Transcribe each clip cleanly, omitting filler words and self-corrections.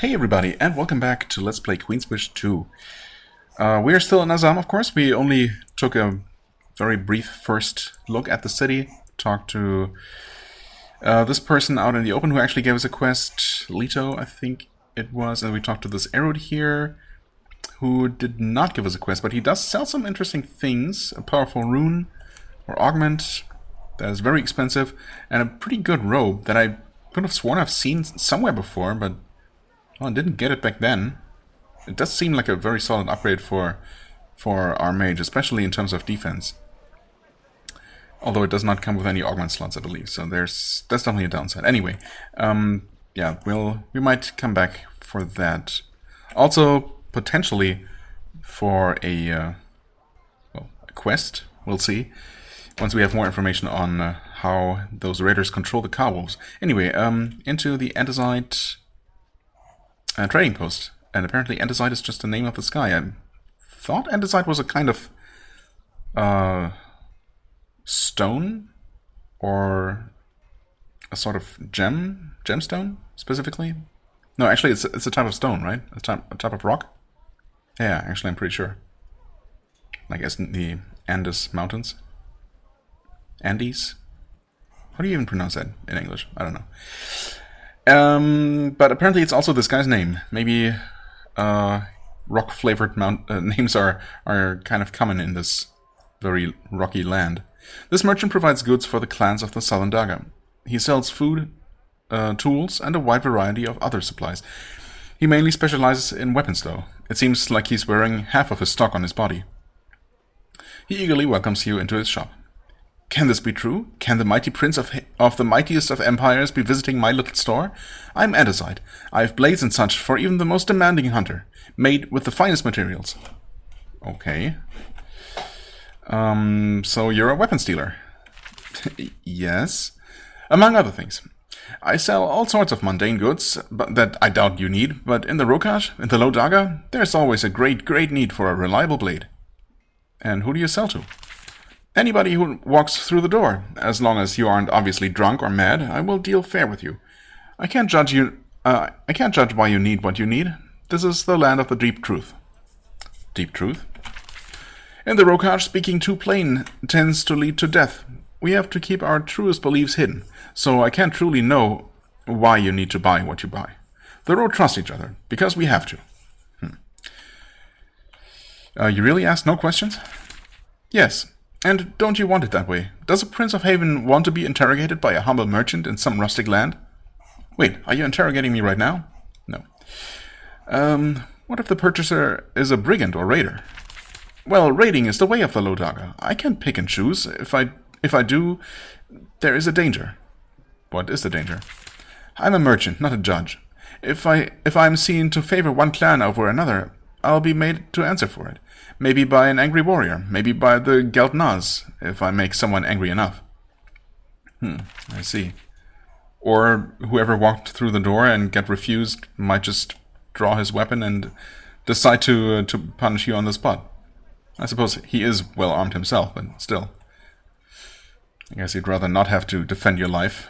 Hey everybody, and welcome back to Let's Play Queensbridge 2. We are still in Azam, of course. We only took a very brief first look at the city, talked to this person out in the open who actually gave us a quest, Leto, I think it was, and we talked to this Erud here, who did not give us a quest, but he does sell some interesting things, a powerful rune, or augment, that is very expensive, and a pretty good robe that I could have sworn I've seen somewhere before, but well, I didn't get it back then. It does seem like a very solid upgrade for our mage, especially in terms of defense. Although it does not come with any augment slots, I believe, so that's definitely a downside. Anyway, yeah, we might come back for that. Also, potentially for a quest. We'll see once we have more information on how those raiders control the Cowwolves. Anyway, into the Andesite trading post, and apparently Andesite is just the name of the sky. I thought Andesite was a kind of stone, or a sort of gemstone specifically. No, actually, it's a type of stone, right? A type of rock. Yeah, actually, I'm pretty sure. I guess in the Andes Mountains. Andes. How do you even pronounce that in English? I don't know. But apparently it's also this guy's name. Maybe rock-flavored names are kind of common in this very rocky land. This merchant provides goods for the clans of the Southern Daga. He sells food, tools, and a wide variety of other supplies. He mainly specializes in weapons, though. It seems like he's wearing half of his stock on his body. He eagerly welcomes you into his shop. Can this be true? Can the mighty prince of the mightiest of empires be visiting my little store? I'm Andesite. I have blades and such for even the most demanding hunter, made with the finest materials. Okay. So you're a weapons dealer? Yes. Among other things. I sell all sorts of mundane goods that I doubt you need, but in the Rokash, in the Low Daga, there's always a great need for a reliable blade. And who do you sell to? Anybody who walks through the door. As long as you aren't obviously drunk or mad, I will deal fair with you. I can't judge why you need what you need. This is the land of the deep truth. Deep truth? In the Rokash, speaking too plain tends to lead to death. We have to keep our truest beliefs hidden, so I can't truly know why you need to buy what you buy. The Ro trust each other, because we have to. You really ask no questions? Yes. And don't you want it that way? Does a Prince of Haven want to be interrogated by a humble merchant in some rustic land? Wait, are you interrogating me right now? No. What if the purchaser is a brigand or raider? Well, raiding is the way of the Low Daga. I can't pick and choose. If I do, there is a danger. What is the danger? I'm a merchant, not a judge. If I'm seen to favor one clan over another, I'll be made to answer for it. Maybe by an angry warrior, maybe by the Geldnaz, if I make someone angry enough. I see. Or whoever walked through the door and get refused might just draw his weapon and decide to punish you on the spot. I suppose he is well armed himself, but still. I guess he'd rather not have to defend your life.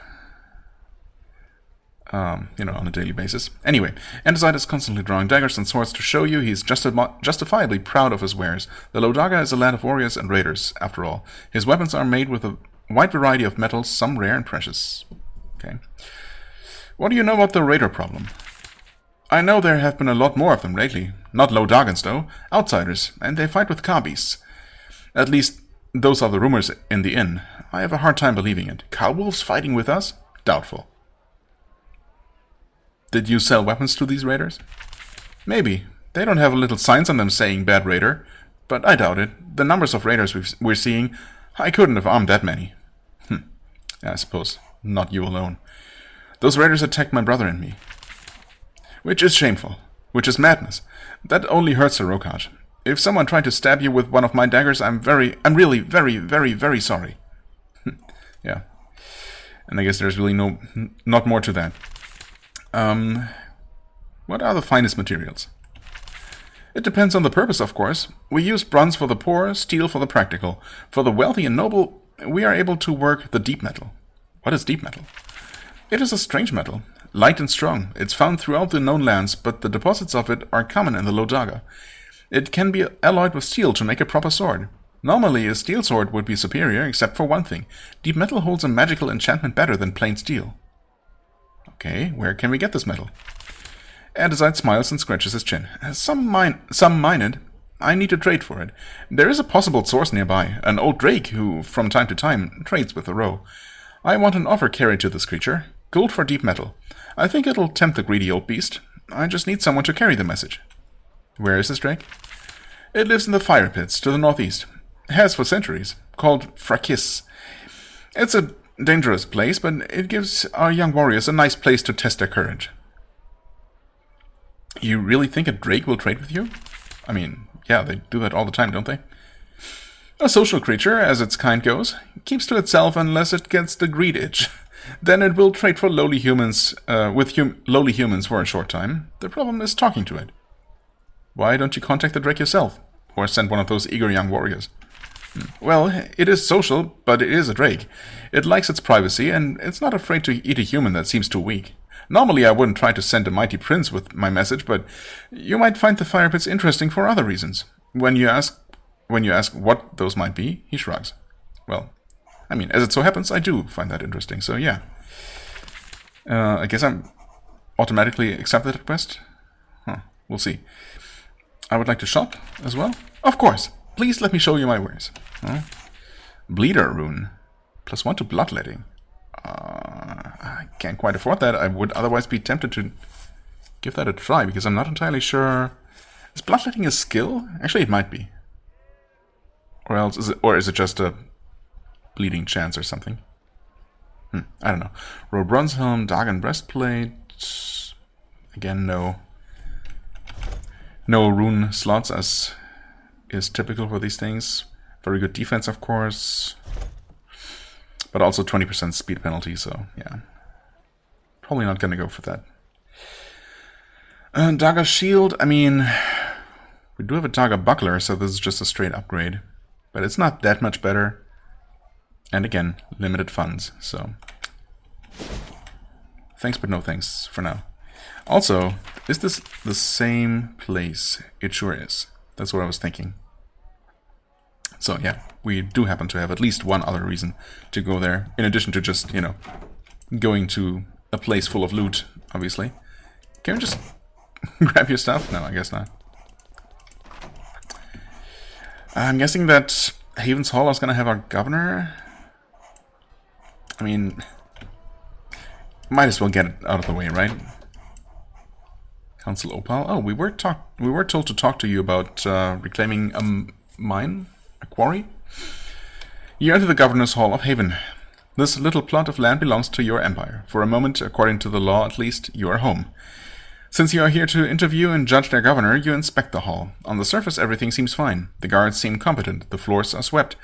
On a daily basis. Anyway, Andesite is constantly drawing daggers and swords to show you he's justifiably proud of his wares. The Low Daga is a land of warriors and raiders, after all. His weapons are made with a wide variety of metals, some rare and precious. Okay. What do you know about the raider problem? I know there have been a lot more of them lately. Not Low Dagans, though. Outsiders, and they fight with car beasts. At least, those are the rumors in the inn. I have a hard time believing it. Cowwolves fighting with us? Doubtful. Did you sell weapons to these raiders? Maybe. They don't have little signs on them saying bad raider, but I doubt it. The numbers of raiders we're seeing, I couldn't have armed that many. I suppose not you alone. Those raiders attacked my brother and me. Which is shameful. Which is madness. That only hurts the Rokash. If someone tried to stab you with one of my daggers, I'm really very, very, very sorry. Yeah. And I guess there's really not more to that. What are the finest materials? It depends on the purpose, of course. We use bronze for the poor, steel for the practical. For the wealthy and noble, we are able to work the deep metal. What is deep metal? It is a strange metal. light and strong. It's found throughout the known lands, but the deposits of it are common in the Lodaga. It can be alloyed with steel to make a proper sword. Normally, a steel sword would be superior, except for one thing. Deep metal holds a magical enchantment better than plain steel. Okay, where can we get this metal? Andesite smiles and scratches his chin. Some mine it. I need to trade for it. There is a possible source nearby, an old drake who, from time to time, trades with the roe. I want an offer carried to this creature. Gold for deep metal. I think it'll tempt the greedy old beast. I just need someone to carry the message. Where is this drake? It lives in the fire pits to the northeast. Has for centuries. Called Frakis. It's a dangerous place, but it gives our young warriors a nice place to test their courage. You really think a drake will trade with you? I mean, yeah, they do that all the time, don't they? A social creature, as its kind goes, keeps to itself unless it gets the greed itch. Then it will trade for lowly humans, lowly humans for a short time. The problem is talking to it. Why don't you contact the drake yourself? Or send one of those eager young warriors? Well, it is social, but it is a drake. It likes its privacy, and it's not afraid to eat a human that seems too weak. Normally I wouldn't try to send a mighty prince with my message, but you might find the fire pits interesting for other reasons. When you ask what those might be, he shrugs. Well, I mean, as it so happens, I do find that interesting, so yeah. I guess I'm automatically accept that request? Huh, we'll see. I would like to shop as well. Of course! Please let me show you my wares. Huh? Bleeder rune. +1 to bloodletting. I can't quite afford that. I would otherwise be tempted to give that a try, because I'm not entirely sure. Is bloodletting a skill? Actually, it might be. Or else is it just a bleeding chance or something? I don't know. Row bronze helm, Dagon breastplate. Again, no rune slots as is typical for these things. Very good defense, of course. But also 20% speed penalty, so yeah. Probably not gonna go for that. Dagger shield, I mean, we do have a Dagger buckler, so this is just a straight upgrade. But it's not that much better. And again, limited funds, so thanks but no thanks for now. Also, is this the same place? It sure is. That's what I was thinking. So yeah, we do happen to have at least one other reason to go there, in addition to just, you know, going to a place full of loot, obviously. Can we just grab your stuff? No, I guess not. I'm guessing that Haven's Hall is going to have our governor. I mean, might as well get it out of the way, right? Council Opal. Oh, we were told to talk to you about reclaiming a mine, a quarry. You enter the Governor's Hall of Haven. This little plot of land belongs to your empire. For a moment, according to the law at least, you are home. Since you are here to interview and judge their governor, you inspect the hall. On the surface, everything seems fine. The guards seem competent. The floors are swept.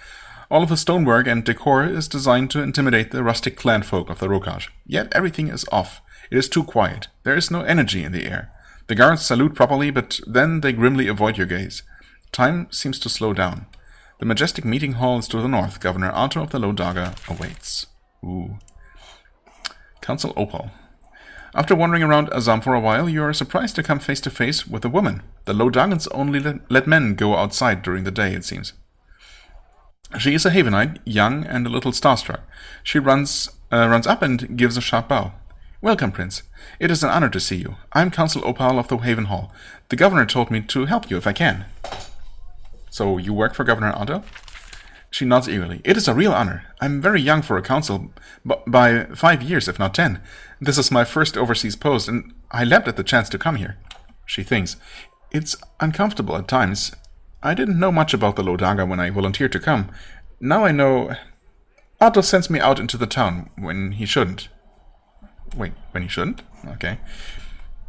All of the stonework and decor is designed to intimidate the rustic clan folk of the Rokaj. Yet everything is off. It is too quiet. There is no energy in the air. The guards salute properly, but then they grimly avoid your gaze. Time seems to slow down. The majestic meeting hall is to the north. Governor Atantuo of the Lodaga awaits. Ooh. Council Opal. After wandering around Azam for a while, you are surprised to come face to face with a woman. The Lodagans only let men go outside during the day, it seems. She is a Havenite, young and a little starstruck. She runs up and gives a sharp bow. Welcome, Prince. It is an honor to see you. I'm Council Opal of the Haven Hall. The governor told me to help you if I can. So you work for Governor Otto? She nods eagerly. It is a real honor. I'm very young for a council, by 5 years, if not 10. This is my first overseas post, and I leapt at the chance to come here. She thinks. It's uncomfortable at times. I didn't know much about the Lodaga when I volunteered to come. Now I know. Otto sends me out into the town when he shouldn't. Wait, when he shouldn't? Okay.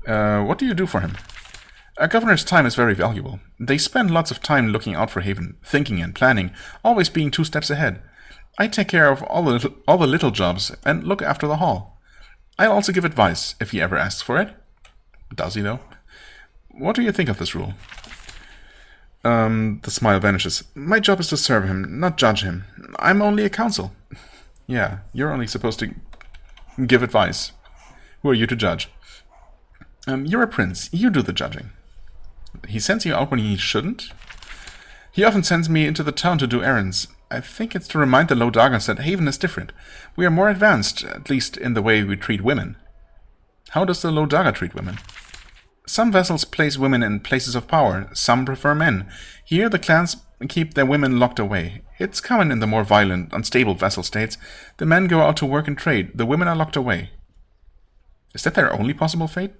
What do you do for him? A governor's time is very valuable. They spend lots of time looking out for Haven, thinking and planning, always being 2 steps ahead. I take care of all the little jobs and look after the hall. I also give advice if he ever asks for it. Does he, though? What do you think of this rule? The smile vanishes. My job is to serve him, not judge him. I'm only a council. Yeah, you're only supposed to give advice. Who are you to judge? You're a prince. You do the judging. He sends you out when he shouldn't? He often sends me into the town to do errands. I think it's to remind the Low Dargans that Haven is different. We are more advanced, at least in the way we treat women. How does the Low Darga treat women? Some vessels place women in places of power. Some prefer men. Here the clans keep their women locked away. It's common in the more violent, unstable vessel states. The men go out to work and trade. The women are locked away. Is that their only possible fate?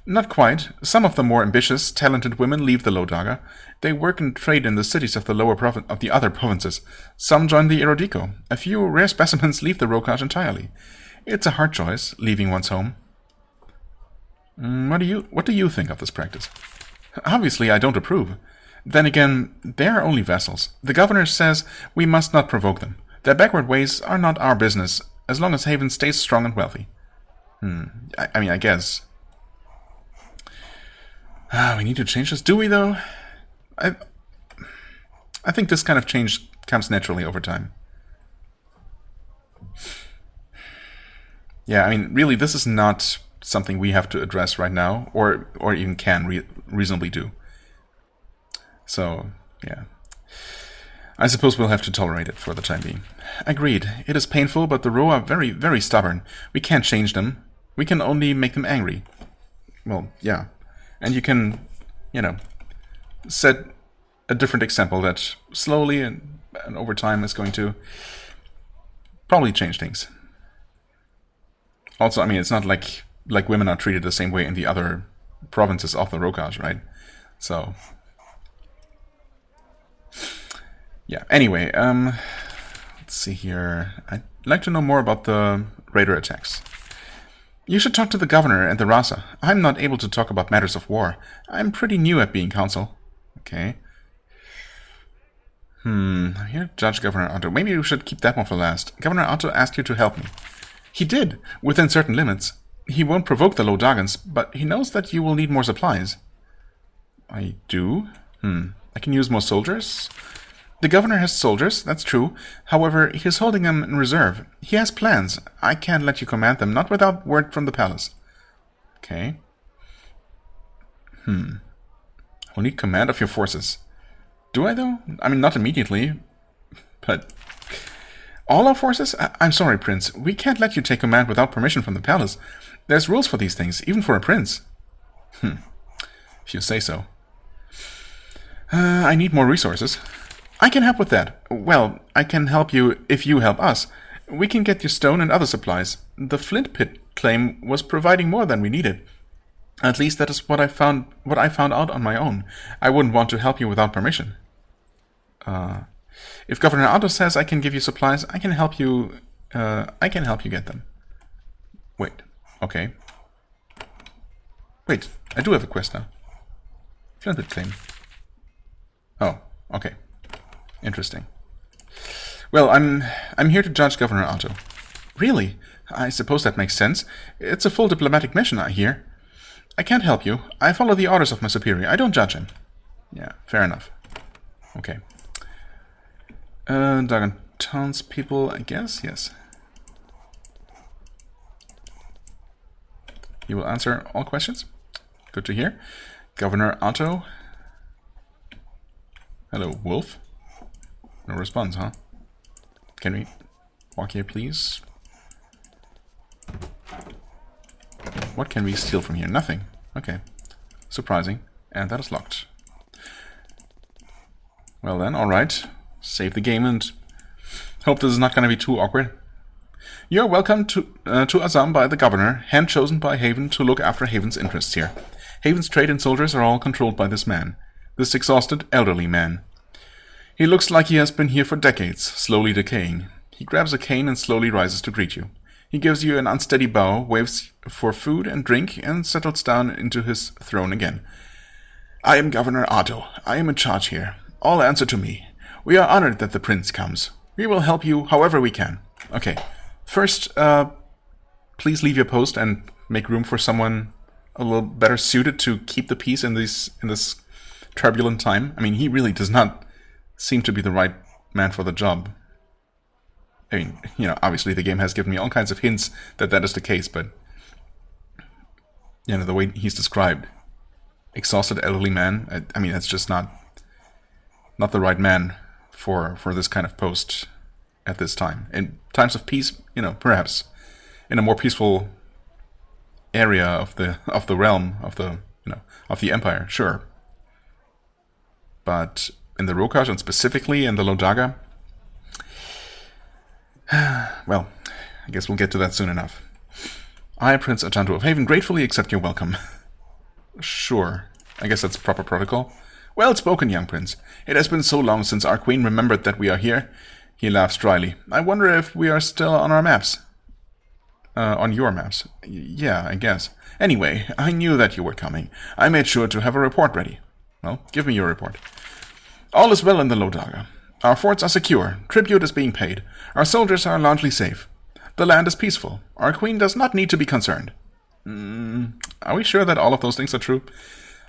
Not quite. Some of the more ambitious, talented women leave the Low Darga. They work and trade in the cities of the other provinces. Some join the Erodico. A few rare specimens leave the Rokaj entirely. It's a hard choice, leaving one's home. What do you think of this practice? Obviously, I don't approve. Then again, they are only vessels. The governor says we must not provoke them. Their backward ways are not our business, as long as Haven stays strong and wealthy. I guess. We need to change this, do we, though? I think this kind of change comes naturally over time. Yeah, really, this is not something we have to address right now, or even can reasonably do. So, yeah. I suppose we'll have to tolerate it for the time being. Agreed. It is painful, but the Ro are very, very stubborn. We can't change them. We can only make them angry. Well, yeah. And you can, set a different example that slowly and over time is going to probably change things. Also, it's not like women are treated the same way in the other provinces of the Rokaj, right? So, yeah. Anyway, let's see here. I'd like to know more about the raider attacks. You should talk to the governor and the Rasa. I'm not able to talk about matters of war. I'm pretty new at being counsel. Okay. Here, Judge Governor Otto. Maybe you should keep that one for last. Governor Otto asked you to help me. He did, within certain limits. He won't provoke the Low Dargans, but he knows that you will need more supplies. I do? I can use more soldiers? The governor has soldiers, that's true. However, he is holding them in reserve. He has plans. I can't let you command them, not without word from the palace. Okay. I'll need command of your forces. Do I, though? Not immediately. But... all our forces? I'm sorry, Prince. We can't let you take command without permission from the palace. There's rules for these things, even for a prince. If you say so. I need more resources. I can help with that. Well, I can help you if you help us. We can get you stone and other supplies. The flint pit claim was providing more than we needed. At least that is what I found out on my own. I wouldn't want to help you without permission. If Governor Otto says I can give you supplies, I can help you get them. Wait. Okay. Wait, I do have a quest now. Flint pit claim. Oh, okay. Interesting. Well, I'm here to judge Governor Otto. Really? I suppose that makes sense. It's a full diplomatic mission, I hear. I can't help you. I follow the orders of my superior. I don't judge him. Yeah, fair enough. Okay. Dargan townspeople, I guess? Yes. You will answer all questions? Good to hear. Governor Otto. Hello, Wolf. No response, huh? Can we walk here, please? What can we steal from here? Nothing. Okay. Surprising. And that is locked. Well then, alright. Save the game and hope this is not going to be too awkward. You're welcome to Azam by the governor, hand-chosen by Haven to look after Haven's interests here. Haven's trade and soldiers are all controlled by this man. This exhausted, elderly man. He looks like he has been here for decades, slowly decaying. He grabs a cane and slowly rises to greet you. He gives you an unsteady bow, waves for food and drink, and settles down into his throne again. I am Governor Otto. I am in charge here. All answer to me. We are honored that the prince comes. We will help you however we can. Okay. First, please leave your post and make room for someone a little better suited to keep the peace in this turbulent time. He really does not seem to be the right man for the job. Obviously the game has given me all kinds of hints that is the case, but you know, the way he's described. Exhausted elderly man. I mean, that's just not the right man for this kind of post at this time. In times of peace, you know, perhaps in a more peaceful area of the realm of the empire, sure. But in the Rokaj, and specifically in the Lodaga, well, I guess we'll get to that soon enough. I, Prince Atantuo of Haven, gratefully accept your welcome. Sure, I guess that's proper protocol. Well spoken, young prince. It has been so long since our queen remembered that we are here. He laughs dryly. I wonder if we are still on our maps. On your maps. Yeah, I guess. Anyway, I knew that you were coming. I made sure to have a report ready. Well, give me your report. All is well in the Lodaga. Our forts are secure. Tribute is being paid. Our soldiers are largely safe. The land is peaceful. Our queen does not need to be concerned. Are we sure that all of those things are true?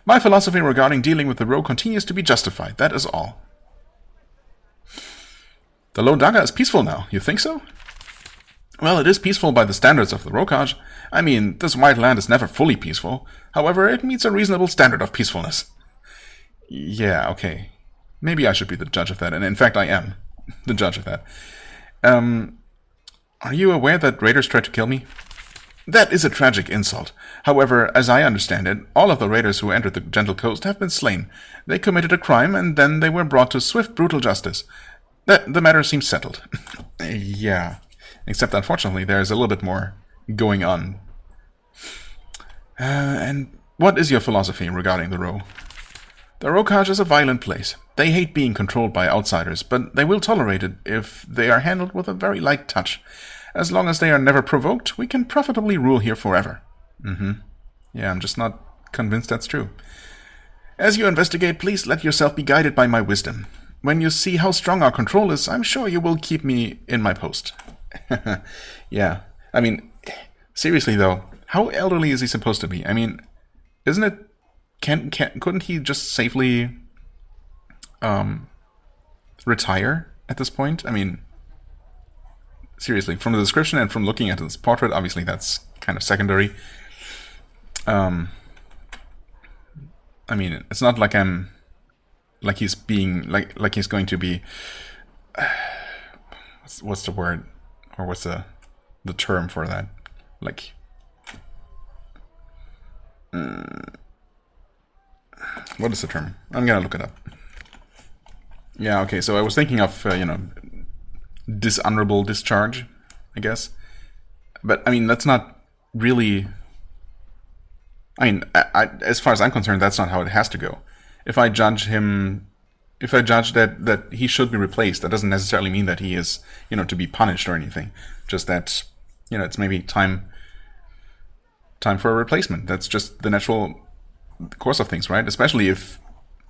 My philosophy regarding dealing with the rogue continues to be justified. That is all. The Lodaga is peaceful now. You think so? Well, it is peaceful by the standards of the Rokaj. I mean, this white land is never fully peaceful. However, it meets a reasonable standard of peacefulness. Yeah, okay. Maybe I should be the judge of that, and in fact I am the judge of that. Are you aware that raiders tried to kill me? That is a tragic insult. However, as I understand it, all of the raiders who entered the Gentle Coast have been slain. They committed a crime, and then they were brought to swift, brutal justice. The matter seems settled. Yeah. Except, unfortunately, there is a little bit more going on. And what is your philosophy regarding the Ro? The Rokaj is a violent place. They hate being controlled by outsiders, but they will tolerate it if they are handled with a very light touch. As long as they are never provoked, we can profitably rule here forever. Yeah, I'm just not convinced that's true. As you investigate, please let yourself be guided by my wisdom. When you see how strong our control is, I'm sure you will keep me in my post. Yeah, I mean, seriously though, how elderly is he supposed to be? I mean, isn't it... couldn't he just safely retire at this point? I mean, seriously, from the description and from looking at his portrait, obviously that's kind of secondary. I mean, it's not like he's being like he's going to be what's the word, or what's the term for that, like what is the term? I'm gonna look it up. Yeah, okay, so I was thinking of dishonorable discharge, I guess, but I mean that's not really. I mean, as far as I'm concerned, that's not how it has to go. If I judge that he should be replaced, that doesn't necessarily mean that he is, to be punished or anything. Just that, it's maybe time for a replacement. That's just the natural course of things, right? Especially if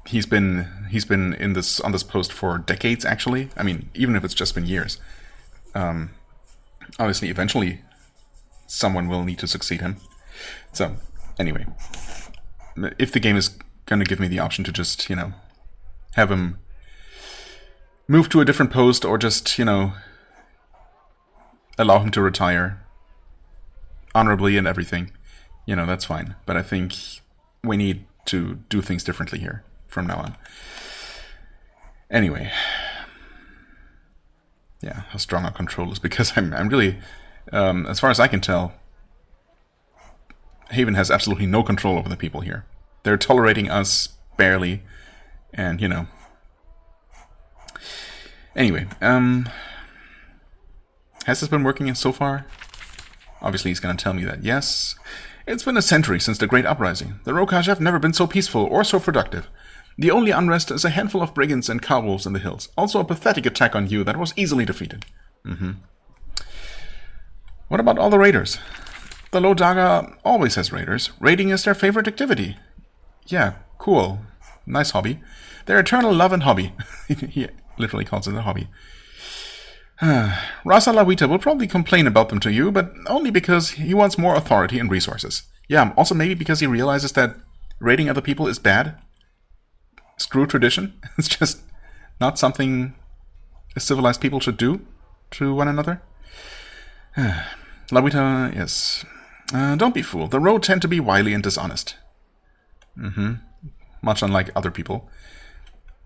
he's been on this post for decades, actually. I mean, even if it's just been years. Obviously, eventually, someone will need to succeed him. So, anyway, if the game is going to give me the option to just, have him move to a different post, or just, allow him to retire honorably and everything, that's fine. But I think we need to do things differently here from now on. Anyway, yeah, how strong our control is, because I'm really, as far as I can tell, Haven has absolutely no control over the people here. They're tolerating us barely, and Anyway, has this been working so far? Obviously, he's going to tell me that yes. It's been a century since the Great Uprising. The Rokaj have never been so peaceful or so productive. The only unrest is a handful of brigands and cowwolves in the hills. Also a pathetic attack on you that was easily defeated. What about all the raiders? The Lodaga always has raiders. Raiding is their favorite activity. Yeah, cool. Nice hobby. Their eternal love and hobby. He literally calls it a hobby. Rasa Lawita will probably complain about them to you, but only because he wants more authority and resources. Yeah, also maybe because he realizes that raiding other people is bad. Screw tradition. It's just not something civilized people should do to one another. Lawita, yes. Don't be fooled. The road tend to be wily and dishonest. Much unlike other people.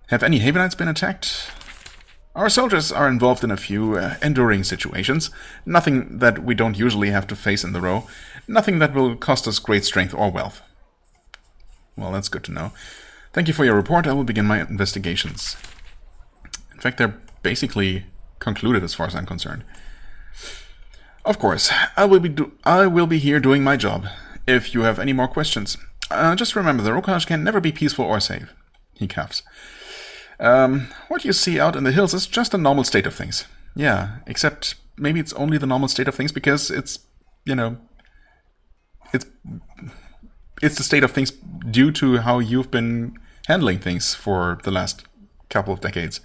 Have any Havenites been attacked? Our soldiers are involved in a few enduring situations. Nothing that we don't usually have to face in the row. Nothing that will cost us great strength or wealth. Well, that's good to know. Thank you for your report. I will begin my investigations. In fact, they're basically concluded as far as I'm concerned. Of course, I will be here doing my job. If you have any more questions, just remember the Rokaj can never be peaceful or safe. He coughs. What you see out in the hills is just a normal state of things. Yeah, except maybe it's only the normal state of things because it's, you know, it's the state of things due to how you've been handling things for the last couple of decades.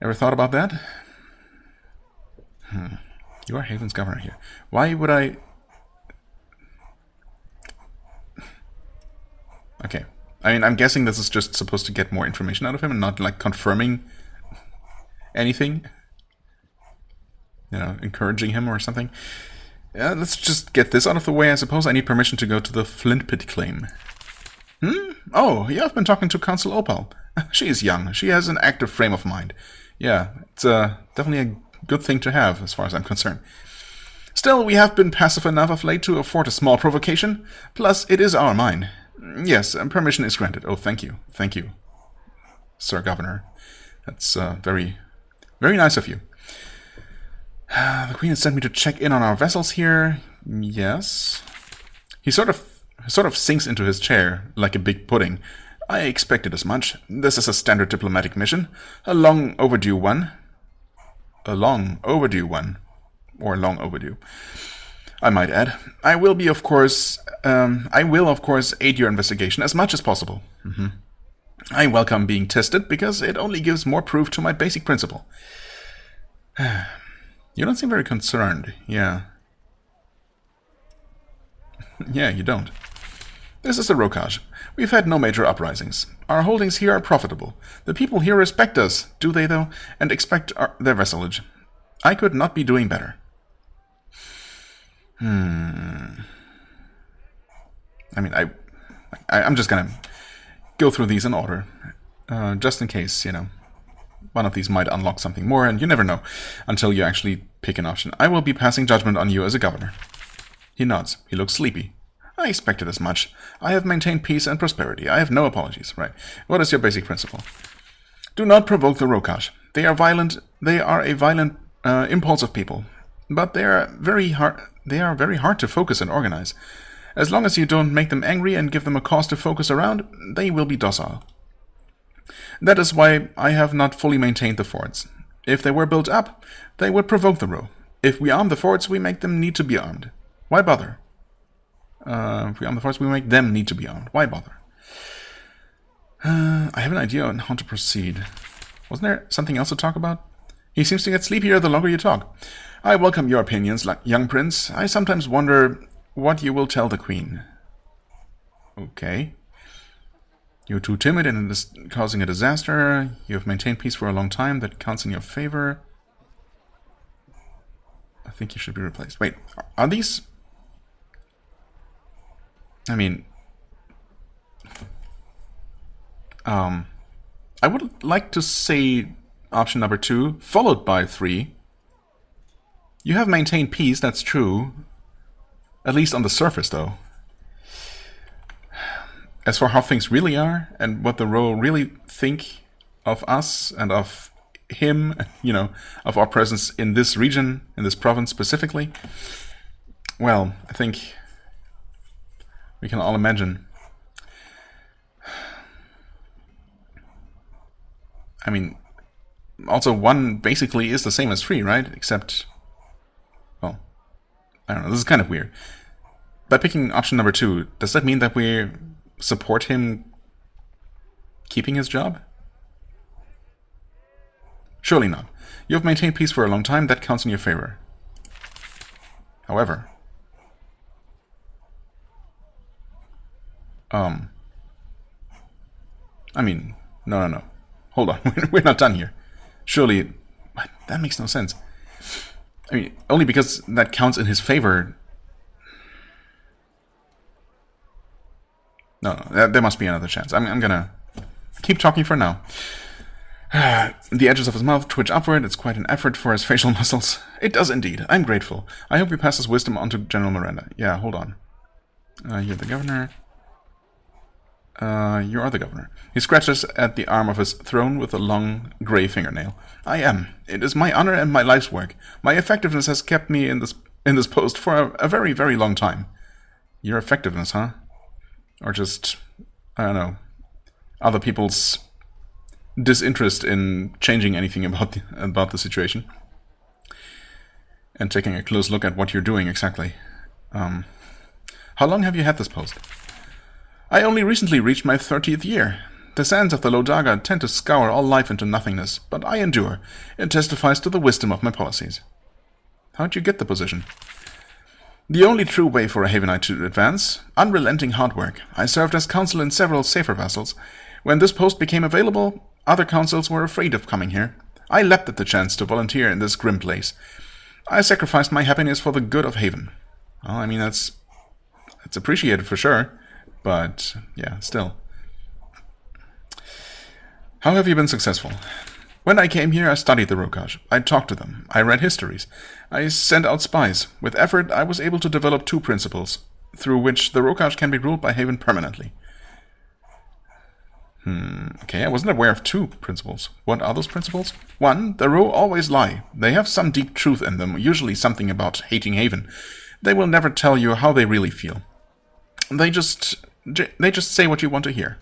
Ever thought about that? You are Haven's governor here. Why would I... Okay. I mean, I'm guessing this is just supposed to get more information out of him and not, like, confirming anything. You know, encouraging him or something. Let's just get this out of the way. I suppose I need permission to go to the Flint Pit claim. Oh, yeah, I've been talking to Consul Opal. She is young. She has an active frame of mind. Yeah, it's definitely a good thing to have, as far as I'm concerned. Still, we have been passive enough of late to afford a small provocation. Plus, it is our mine. Yes, permission is granted. Oh, thank you. Thank you, Sir Governor. That's very, very nice of you. The Queen has sent me to check in on our vessels here. Yes. He sort of sinks into his chair like a big pudding. I expected as much. This is a standard diplomatic mission. A long overdue one. A long overdue one. Or long overdue, I might add. I will, of course, aid your investigation as much as possible. I welcome being tested because it only gives more proof to my basic principle. You don't seem very concerned. Yeah. Yeah, you don't. This is the Rokaj. We've had no major uprisings. Our holdings here are profitable. The people here respect us, do they though, and expect their vassalage. I could not be doing better. I mean, I'm just gonna go through these in order, just in case, you know, one of these might unlock something more, and you never know until you actually pick an option. I will be passing judgment on you as a governor. He nods. He looks sleepy. I expected as much. I have maintained peace and prosperity. I have no apologies. Right. What is your basic principle? Do not provoke the Rokaj. They are violent. They are a violent, impulsive people, but they are very hard. They are very hard to focus and organize. As long as you don't make them angry and give them a cause to focus around, they will be docile. That is why I have not fully maintained the forts. If they were built up, they would provoke the row. If we arm the forts, we make them need to be armed. Why bother? If we arm the forts, we make them need to be armed. Why bother? I have an idea on how to proceed. Wasn't there something else to talk about? He seems to get sleepier the longer you talk. I welcome your opinions, young prince. I sometimes wonder what you will tell the queen. Okay. You're too timid and is causing a disaster. You have maintained peace for a long time. That counts in your favor. I think you should be replaced. Wait, are these... I mean... I would like to say option number 2, followed by 3. You have maintained peace, that's true. At least on the surface, though. As for how things really are, and what the Row really think of us, and of him, you know, of our presence in this region, in this province specifically, well, I think we can all imagine. I mean, also 1 basically is the same as 3, right? Except... well, I don't know, this is kind of weird. By picking option number 2, does that mean that we support him keeping his job? Surely not. You have maintained peace for a long time, that counts in your favor. However... I mean, no. Hold on, we're not done here. Surely... that makes no sense. I mean, only because that counts in his favor. No, there must be another chance. I'm gonna keep talking for now. The edges of his mouth twitch upward. It's quite an effort for his facial muscles. It does indeed. I'm grateful. I hope you pass his wisdom on to General Miranda. Yeah, hold on. You're the governor. You are the governor. He scratches at the arm of his throne with a long, grey fingernail. I am. It is my honor and my life's work. My effectiveness has kept me in this post for a very, very long time. Your effectiveness, huh? Or just, I don't know, other people's disinterest in changing anything about the situation. And taking a close look at what you're doing exactly. How long have you had this post? I only recently reached my 30th year. The sands of the Lodaga tend to scour all life into nothingness, but I endure. It testifies to the wisdom of my policies. How'd you get the position? The only true way for a Havenite to advance, unrelenting hard work. I served as consul in several safer vessels. When this post became available, other consuls were afraid of coming here. I leapt at the chance to volunteer in this grim place. I sacrificed my happiness for the good of Haven. Well, I mean, that's appreciated for sure. But, yeah, still. How have you been successful? When I came here, I studied the Rokaj. I talked to them. I read histories. I sent out spies. With effort, I was able to develop 2 principles, through which the Rokaj can be ruled by Haven permanently. Okay, I wasn't aware of 2 principles. What are those principles? 1, the Ro always lie. They have some deep truth in them, usually something about hating Haven. They will never tell you how they really feel. They just say what you want to hear.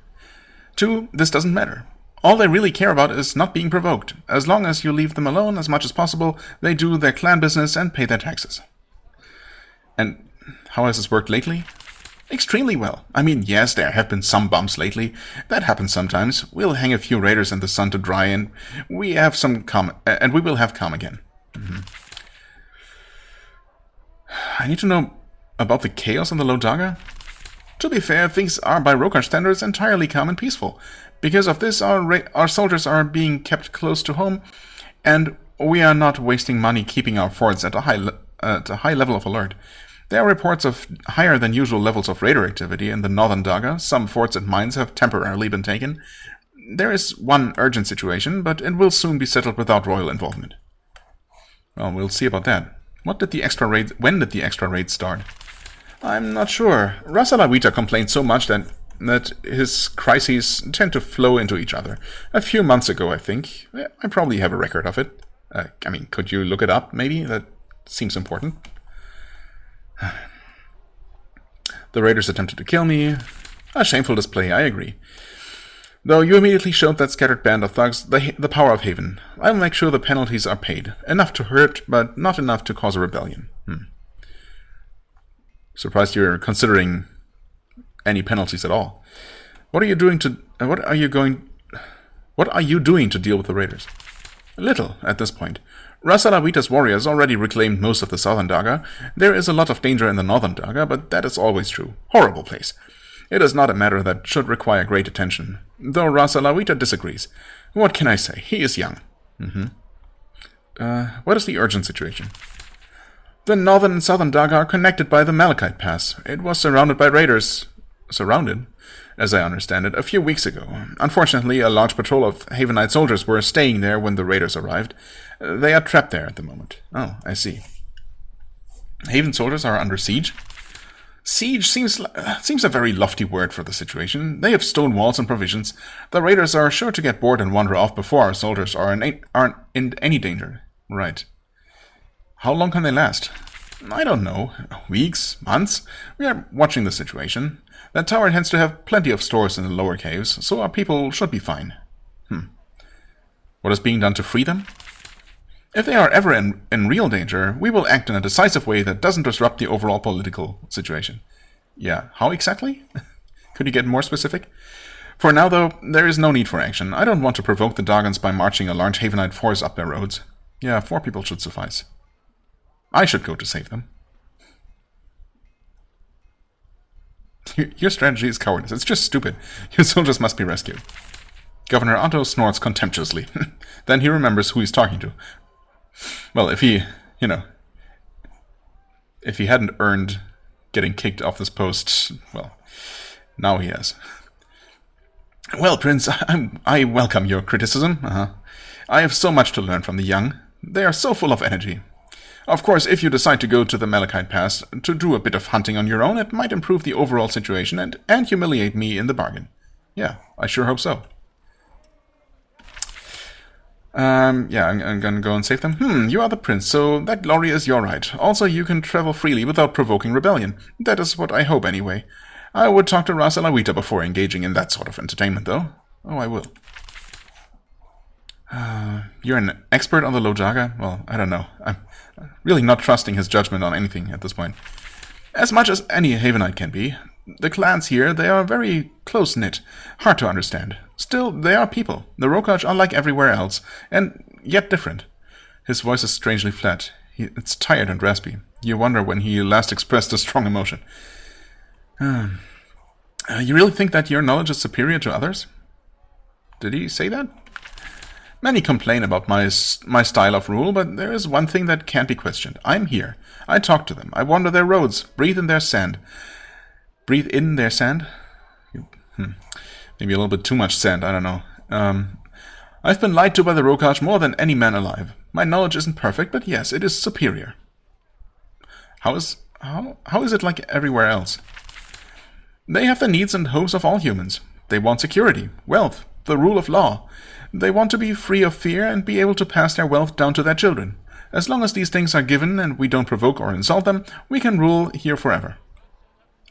2, this doesn't matter. All they really care about is not being provoked. As long as you leave them alone as much as possible, they do their clan business and pay their taxes. And how has this worked lately? Extremely well. I mean, yes, there have been some bumps lately. That happens sometimes. We'll hang a few raiders in the sun to dry, and we have some calm, and we will have calm again. I need to know about the chaos on the Lodaga. To be fair, things are by Rokaj standards entirely calm and peaceful. Because of this, our soldiers are being kept close to home, and we are not wasting money keeping our forts at a high level of alert. There are reports of higher than usual levels of raider activity in the northern Daga. Some forts and mines have temporarily been taken. There is one urgent situation, but it will soon be settled without royal involvement. Well, we'll see about that. When did the extra raid start? I'm not sure. Rasalawita complained so much that his crises tend to flow into each other. A few months ago, I think. I probably have a record of it. I mean, could you look it up, maybe? That seems important. The raiders attempted to kill me. A shameful display, I agree. Though you immediately showed that scattered band of thugs the power of Haven. I'll make sure the penalties are paid. Enough to hurt, but not enough to cause a rebellion. Surprised you're considering any penalties at all. What are you doing to deal with the raiders? Little at this point. Rasalawita's warriors already reclaimed most of the southern Daga. There is a lot of danger in the northern Daga, but that is always true. Horrible place. It is not a matter that should require great attention, though Rasalawita disagrees. What can I say? He is young. What is the urgent situation? The northern and southern Daga are connected by the Malachite Pass. It was surrounded by raiders. Surrounded, as I understand it, a few weeks ago. Unfortunately, a large patrol of Havenite soldiers were staying there when the raiders arrived. They are trapped there at the moment. Oh, I see. Haven soldiers are under siege? Siege seems a very lofty word for the situation. They have stone walls and provisions. The raiders are sure to get bored and wander off before our soldiers are in any danger. Right. How long can they last? I don't know. Weeks? Months? We are watching the situation. That tower tends to have plenty of stores in the lower caves, so our people should be fine. What is being done to free them? If they are ever in real danger, we will act in a decisive way that doesn't disrupt the overall political situation. Yeah, how exactly? Could you get more specific? For now, though, there is no need for action. I don't want to provoke the Dagans by marching a large Havenite force up their roads. Yeah, 4 people should suffice. I should go to save them. Your strategy is cowardice. It's just stupid. Your soldiers must be rescued. Governor Otto snorts contemptuously. Then he remembers who he's talking to. Well, if he hadn't earned getting kicked off this post, well, Now he has. Well, Prince, I welcome your criticism. I have so much to learn from the young. They are so full of energy. Of course, if you decide to go to the Malachite Pass to do a bit of hunting on your own, it might improve the overall situation and humiliate me in the bargain. Yeah, I sure hope so. Yeah, I'm gonna go and save them. You are the prince, so that glory is your right. Also, you can travel freely without provoking rebellion. That is what I hope, anyway. I would talk to Ras Alawita before engaging in that sort of entertainment, though. Oh, I will. You're an expert on the Lojaga? Well, I don't know. I'm really not trusting his judgment on anything at this point. As much as any Havenite can be. The clans here, they are very close-knit, hard to understand. Still, they are people. The Rokaj are like everywhere else, and yet different. His voice is strangely flat. It's tired and raspy. You wonder when he last expressed a strong emotion. You really think that your knowledge is superior to others? Did he say that? Many complain about my style of rule, but there is one thing that can't be questioned. I'm here. I talk to them. I wander their roads, breathe in their sand. Breathe in their sand? Maybe a little bit too much sand, I don't know. I've been lied to by the Rokaj more than any man alive. My knowledge isn't perfect, but yes, it is superior. How is it like everywhere else? They have the needs and hopes of all humans. They want security, wealth, the rule of law. They want to be free of fear and be able to pass their wealth down to their children. As long as these things are given and we don't provoke or insult them, we can rule here forever.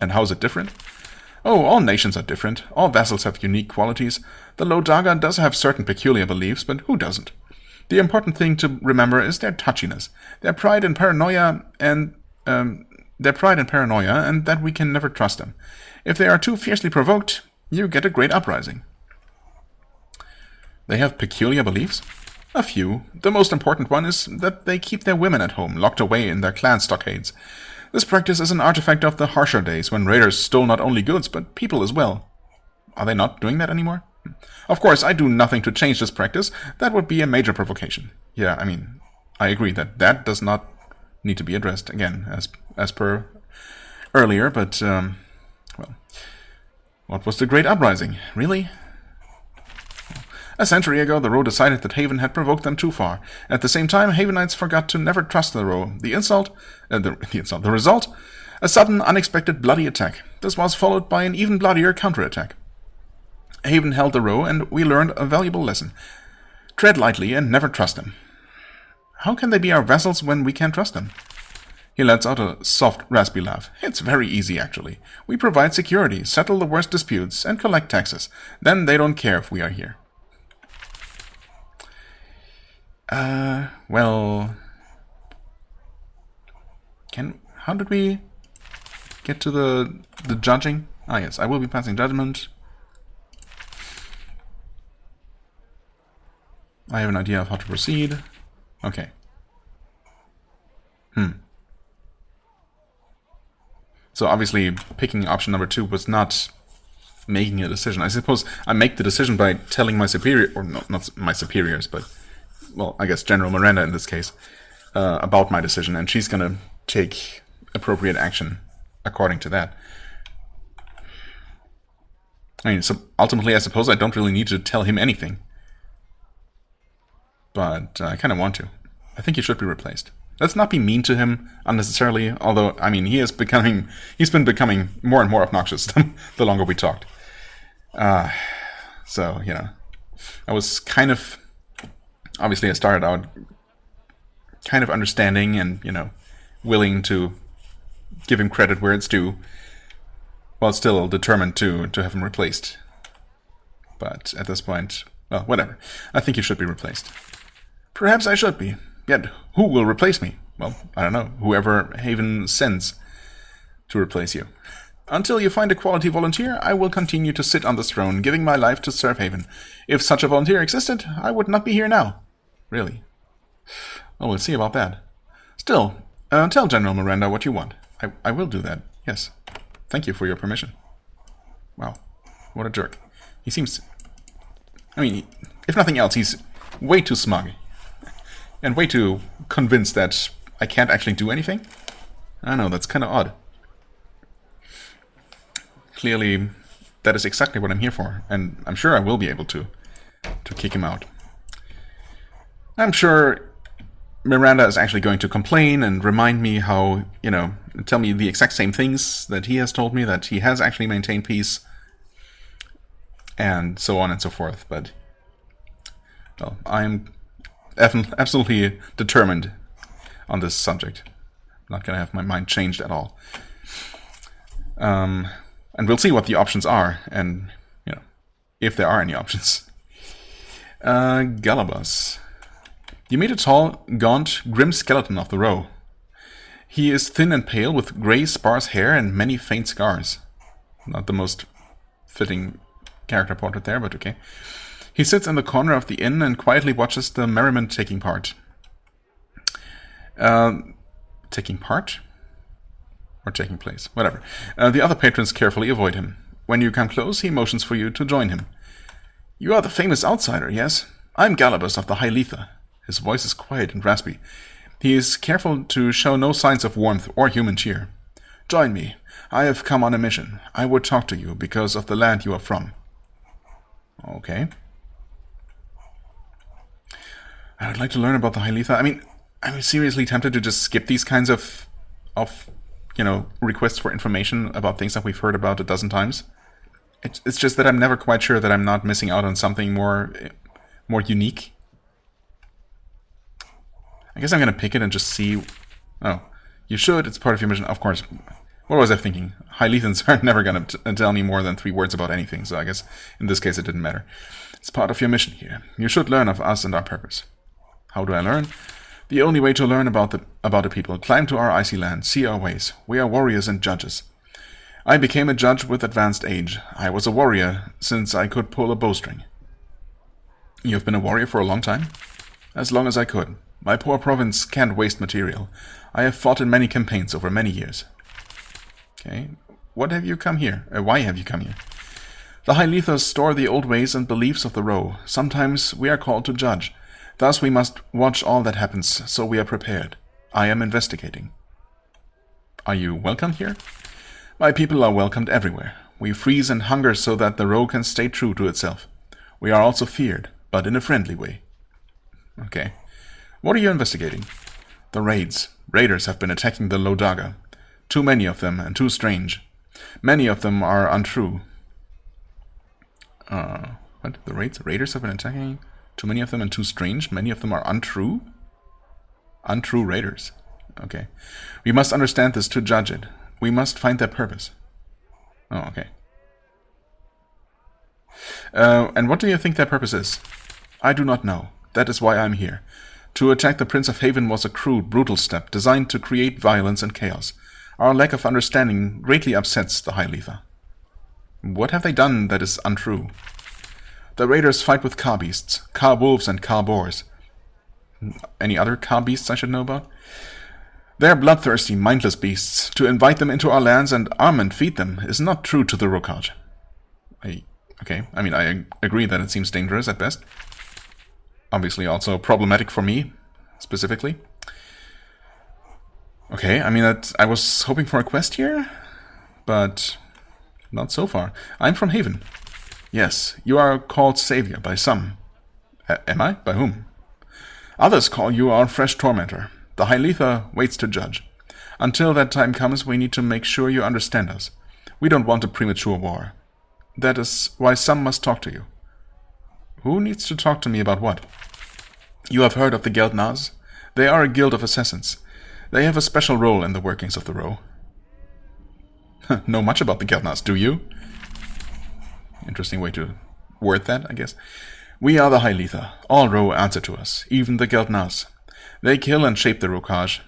And how is it different? Oh, all nations are different. All vassals have unique qualities. The Lojaga does have certain peculiar beliefs, but who doesn't? The important thing to remember is their touchiness, their pride and paranoia, and that we can never trust them. If they are too fiercely provoked, you get a great uprising. They have peculiar beliefs? A few. The most important one is that they keep their women at home, locked away in their clan stockades. This practice is an artifact of the harsher days, when raiders stole not only goods, but people as well. Are they not doing that anymore? Of course, I do nothing to change this practice. That would be a major provocation. Yeah, I mean, I agree that does not need to be addressed, again, as per earlier, but, well, what was the Great Uprising? Really? A century ago, the Ro decided that Haven had provoked them too far. At the same time, Havenites forgot to never trust the Ro. The result? A sudden, unexpected, bloody attack. This was followed by an even bloodier counterattack. Haven held the Ro, and we learned a valuable lesson. Tread lightly and never trust them. How can they be our vassals when we can't trust them? He lets out a soft, raspy laugh. It's very easy, actually. We provide security, settle the worst disputes, and collect taxes. Then they don't care if we are here. Well... How did we get to the judging? Ah, yes, I will be passing judgment. I have an idea of how to proceed. Okay. So obviously, picking option number 2 was not making a decision. I suppose I make the decision by telling my superior, or not my superiors, but, well, I guess General Miranda in this case, about my decision, and she's gonna take appropriate action according to that. I mean, so ultimately, I suppose I don't really need to tell him anything. But I kind of want to. I think he should be replaced. Let's not be mean to him unnecessarily, although, I mean, he's been becoming more and more obnoxious the longer we talked. So, you know, I was kind of, obviously I started out kind of understanding and, you know, willing to give him credit where it's due, while still determined to have him replaced. But at this point, well, whatever. I think he should be replaced. Perhaps I should be. Yet, who will replace me? Well, I don't know. Whoever Haven sends to replace you. Until you find a quality volunteer, I will continue to sit on this throne, giving my life to serve Haven. If such a volunteer existed, I would not be here now. Really? Well, we'll see about that. Still, tell General Miranda what you want. I will do that, yes. Thank you for your permission. Wow, what a jerk. He seems... I mean, if nothing else, he's way too smug. And way too convinced that I can't actually do anything. I don't know, that's kind of odd. Clearly, that is exactly what I'm here for, and I'm sure I will be able to kick him out. I'm sure Miranda is actually going to complain and remind me how, tell me the exact same things that he has told me, that he has actually maintained peace, and so on and so forth. But, well, I'm absolutely determined on this subject. I'm not going to have my mind changed at all. And we'll see what the options are, and, if there are any options. Galabas. You meet a tall, gaunt, grim skeleton of the row. He is thin and pale, with grey, sparse hair and many faint scars. Not the most fitting character portrait there, but okay. He sits in the corner of the inn and quietly watches the merriment taking part. Taking part? Or taking place, whatever. The other patrons carefully avoid him. When you come close, he motions for you to join him. You are the famous outsider, yes? I'm Galabas of the High Letha. His voice is quiet and raspy. He is careful to show no signs of warmth or human cheer. Join me. I have come on a mission. I would talk to you because of the land you are from. Okay. I would like to learn about the High Letha. I mean, I'm seriously tempted to just skip these kinds of requests for information about things that we've heard about a dozen times. It's just that I'm never quite sure that I'm not missing out on something more unique. I guess I'm going to pick it and just see... Oh, you should. It's part of your mission. Of course. What was I thinking? High Lethans are never going to tell me more than 3 words about anything, so I guess in this case it didn't matter. It's part of your mission here. You should learn of us and our purpose. How do I learn? The only way to learn about the people. Climb to our icy land. See our ways. We are warriors and judges. I became a judge with advanced age. I was a warrior since I could pull a bowstring. You have been a warrior for a long time? As long as I could. My poor province can't waste material. I have fought in many campaigns over many years. Okay. What have you come here? Why have you come here? The High Lethas store the old ways and beliefs of the row. Sometimes we are called to judge. Thus we must watch all that happens, so we are prepared. I am investigating. Are you welcome here? My people are welcomed everywhere. We freeze and hunger so that the row can stay true to itself. We are also feared, but in a friendly way. Okay. What are you investigating? The raids. Raiders have been attacking the Lodaga. Too many of them, and too strange. Many of them are untrue. What? The raids? Raiders have been attacking? Too many of them and too strange? Many of them are untrue? Untrue raiders. Okay. We must understand this to judge it. We must find their purpose. Oh, okay. And what do you think their purpose is? I do not know. That is why I'm here. To attack the Prince of Haven was a crude, brutal step designed to create violence and chaos. Our lack of understanding greatly upsets the High Letha. What have they done that is untrue? The raiders fight with car beasts, car wolves and car boars. Any other car beasts I should know about? They are bloodthirsty, mindless beasts. To invite them into our lands and arm and feed them is not true to the Rokaj. Okay, I mean, I agree that it seems dangerous at best. Obviously also problematic for me, specifically. Okay, I mean, I was hoping for a quest here, but not so far. I'm from Haven. Yes, you are called Savior by some. Am I? By whom? Others call you our fresh tormentor. The High Letha waits to judge. Until that time comes, we need to make sure you understand us. We don't want a premature war. That is why some must talk to you. Who needs to talk to me about what? You have heard of the Geldnaz? They are a guild of assassins. They have a special role in the workings of the row. Know much about the Geldnaz, do you? Interesting way to word that, I guess. We are the High Letha. All row answer to us, even the Geldnaz. They kill and shape the Rokaj.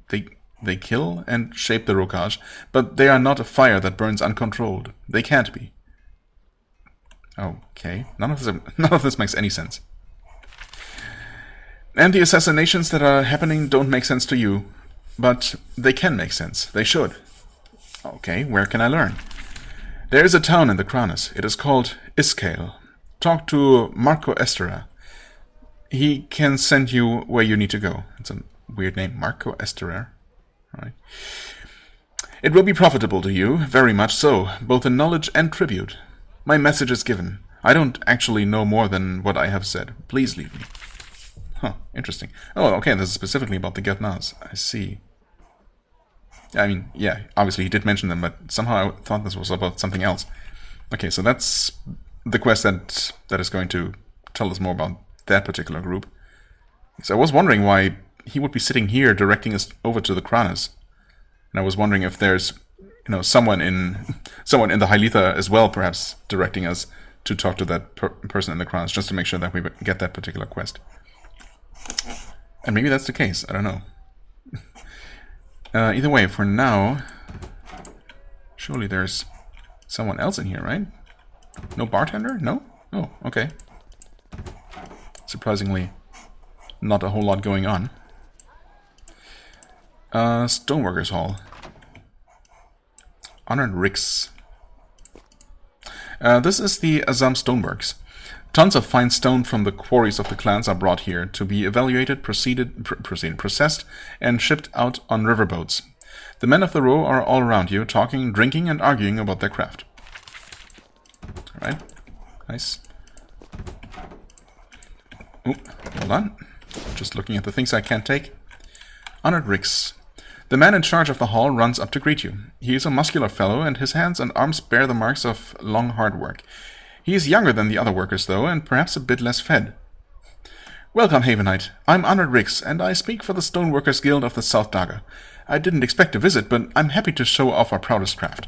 They kill and shape the Rokaj, but they are not a fire that burns uncontrolled. They can't be. Okay, none of this makes any sense. And the assassinations that are happening don't make sense to you, but they can make sense. They should. Okay, where can I learn? There is a town in the Kranis. It is called Iskale. Talk to Marco Estera. He can send you where you need to go. It's a weird name, Marco Estera. Right. It will be profitable to you, very much so, both in knowledge and tribute. My message is given. I don't actually know more than what I have said. Please leave me. Huh, interesting. Oh, okay, this is specifically about the Getnas. I see. I mean, yeah, obviously he did mention them, but somehow I thought this was about something else. Okay, so that's the quest that is going to tell us more about that particular group. So I was wondering why he would be sitting here directing us over to the Kranas. And I was wondering if there's, someone in the Hyletha as well, perhaps directing us to talk to that person in the Kranas, just to make sure that we get that particular quest. And maybe that's the case, I don't know. Either way, for now, surely there's someone else in here, right? No bartender? No? Oh, okay. Surprisingly, not a whole lot going on. Stoneworkers Hall. Honored Ricks. This is the Azam Stoneworks. Tons of fine stone from the quarries of the clans are brought here to be evaluated, processed, and shipped out on riverboats. The men of the row are all around you, talking, drinking, and arguing about their craft. Alright. Nice. Oh, hold on. Just looking at the things I can't take. Honored Ricks. The man in charge of the hall runs up to greet you. He is a muscular fellow, and his hands and arms bear the marks of long hard work. He is younger than the other workers, though, and perhaps a bit less fed. Welcome, Havenite. I'm Honored Ricks, and I speak for the Stoneworkers Guild of the South Daga. I didn't expect a visit, but I'm happy to show off our proudest craft.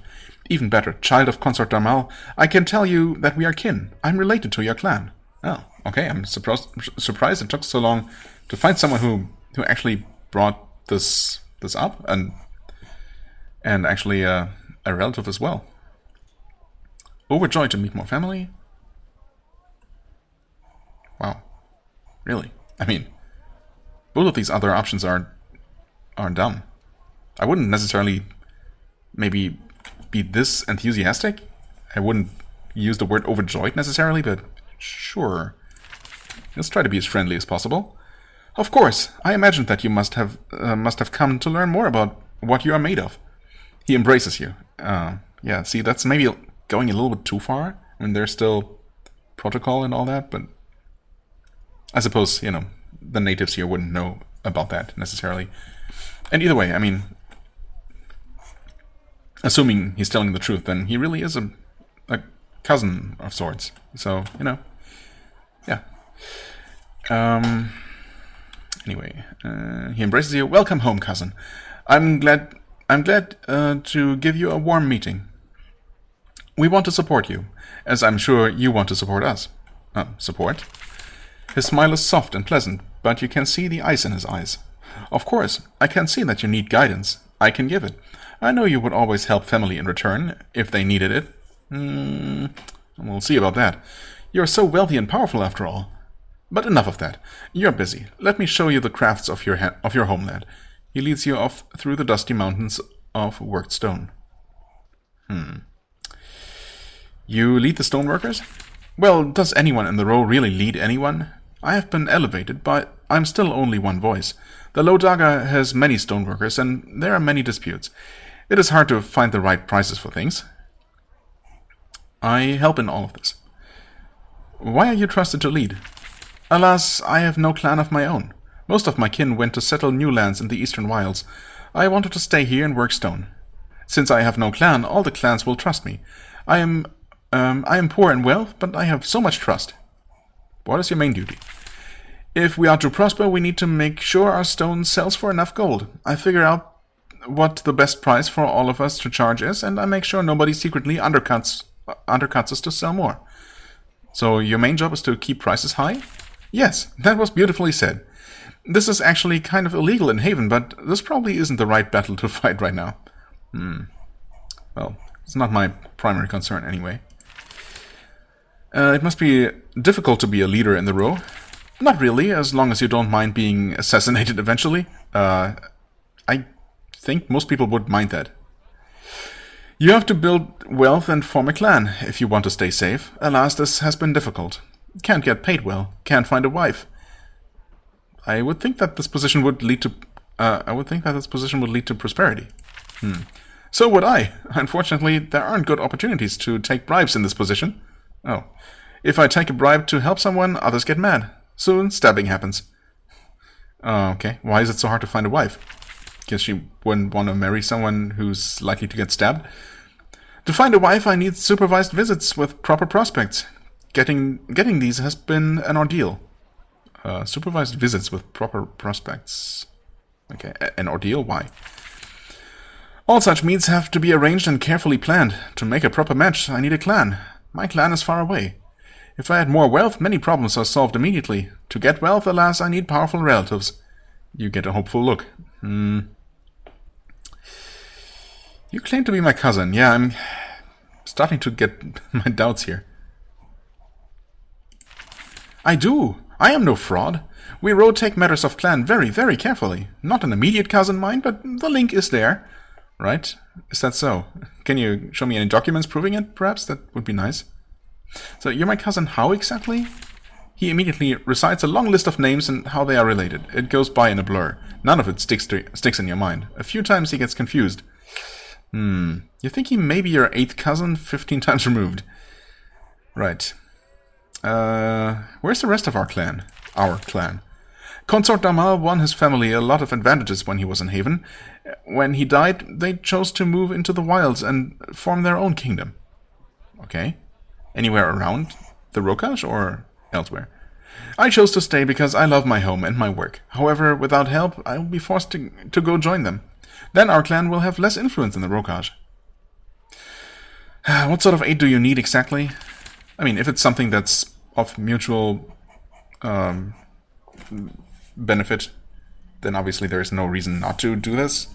Even better, child of Consort Darmal, I can tell you that we are kin. I'm related to your clan. Oh, okay, I'm surprised it took so long to find someone who actually brought this up, and actually a relative as well. Overjoyed to meet more family? Wow. Really? I mean, both of these other options are dumb. I wouldn't necessarily maybe be this enthusiastic. I wouldn't use the word overjoyed necessarily, but sure. Let's try to be as friendly as possible. Of course, I imagined that you must have come to learn more about what you are made of. He embraces you. Yeah, see, that's maybe going a little bit too far. I mean, there's still protocol and all that, but I suppose, the natives here wouldn't know about that necessarily. And either way, I mean, assuming he's telling the truth, then he really is a cousin of sorts. So, yeah. Anyway, he embraces you. Welcome home, cousin. I'm glad to give you a warm meeting. We want to support you, as I'm sure you want to support us. Support? His smile is soft and pleasant, but you can see the ice in his eyes. Of course, I can see that you need guidance. I can give it. I know you would always help family in return, if they needed it. We'll see about that. You're so wealthy and powerful after all. But enough of that. You're busy. Let me show you the crafts of your homeland. He leads you off through the dusty mountains of worked stone. You lead the stoneworkers? Well, does anyone in the row really lead anyone? I have been elevated, but I'm still only one voice. The Low Daga has many stoneworkers, and there are many disputes. It is hard to find the right prices for things. I help in all of this. Why are you trusted to lead? Alas, I have no clan of my own. Most of my kin went to settle new lands in the eastern wilds. I wanted to stay here and work stone. Since I have no clan, all the clans will trust me. I am poor in wealth, but I have so much trust. What is your main duty? If we are to prosper, we need to make sure our stone sells for enough gold. I figure out what the best price for all of us to charge is, and I make sure nobody secretly undercuts us to sell more. So your main job is to keep prices high? Yes, that was beautifully said. This is actually kind of illegal in Haven, but this probably isn't the right battle to fight right now. Well, it's not my primary concern anyway. It must be difficult to be a leader in the row. Not really, as long as you don't mind being assassinated eventually. I think most people would mind that. You have to build wealth and form a clan if you want to stay safe. Alas, this has been difficult. Can't get paid well. Can't find a wife. I would think that this position would lead to. Prosperity. So would I. Unfortunately, there aren't good opportunities to take bribes in this position. Oh. If I take a bribe to help someone, others get mad. Soon, stabbing happens. Okay. Why is it so hard to find a wife? Guess she wouldn't want to marry someone who's likely to get stabbed. To find a wife, I need supervised visits with proper prospects. Getting these has been an ordeal. Supervised visits with proper prospects. Okay, an ordeal? Why? All such meets have to be arranged and carefully planned. To make a proper match, I need a clan. My clan is far away. If I had more wealth, many problems are solved immediately. To get wealth, alas, I need powerful relatives. You get a hopeful look. You claim to be my cousin. Yeah, I'm starting to get my doubts here. I do. I am no fraud. We take matters of clan very, very carefully. Not an immediate cousin, mind, but the link is there. Right? Is that so? Can you show me any documents proving it, perhaps? That would be nice. So, you're my cousin how exactly? He immediately recites a long list of names and how they are related. It goes by in a blur. None of it sticks in your mind. A few times he gets confused. You think he may be your 8th cousin, 15 times removed. Right. Where's the rest of our clan? Our clan. Consort Damal won his family a lot of advantages when he was in Haven. When he died, they chose to move into the wilds and form their own kingdom. Okay. Anywhere around the Rokaj or elsewhere? I chose to stay because I love my home and my work. However, without help, I will be forced to go join them. Then our clan will have less influence in the Rokaj. What sort of aid do you need exactly? I mean, if it's something that's of mutual benefit, then obviously there is no reason not to do this.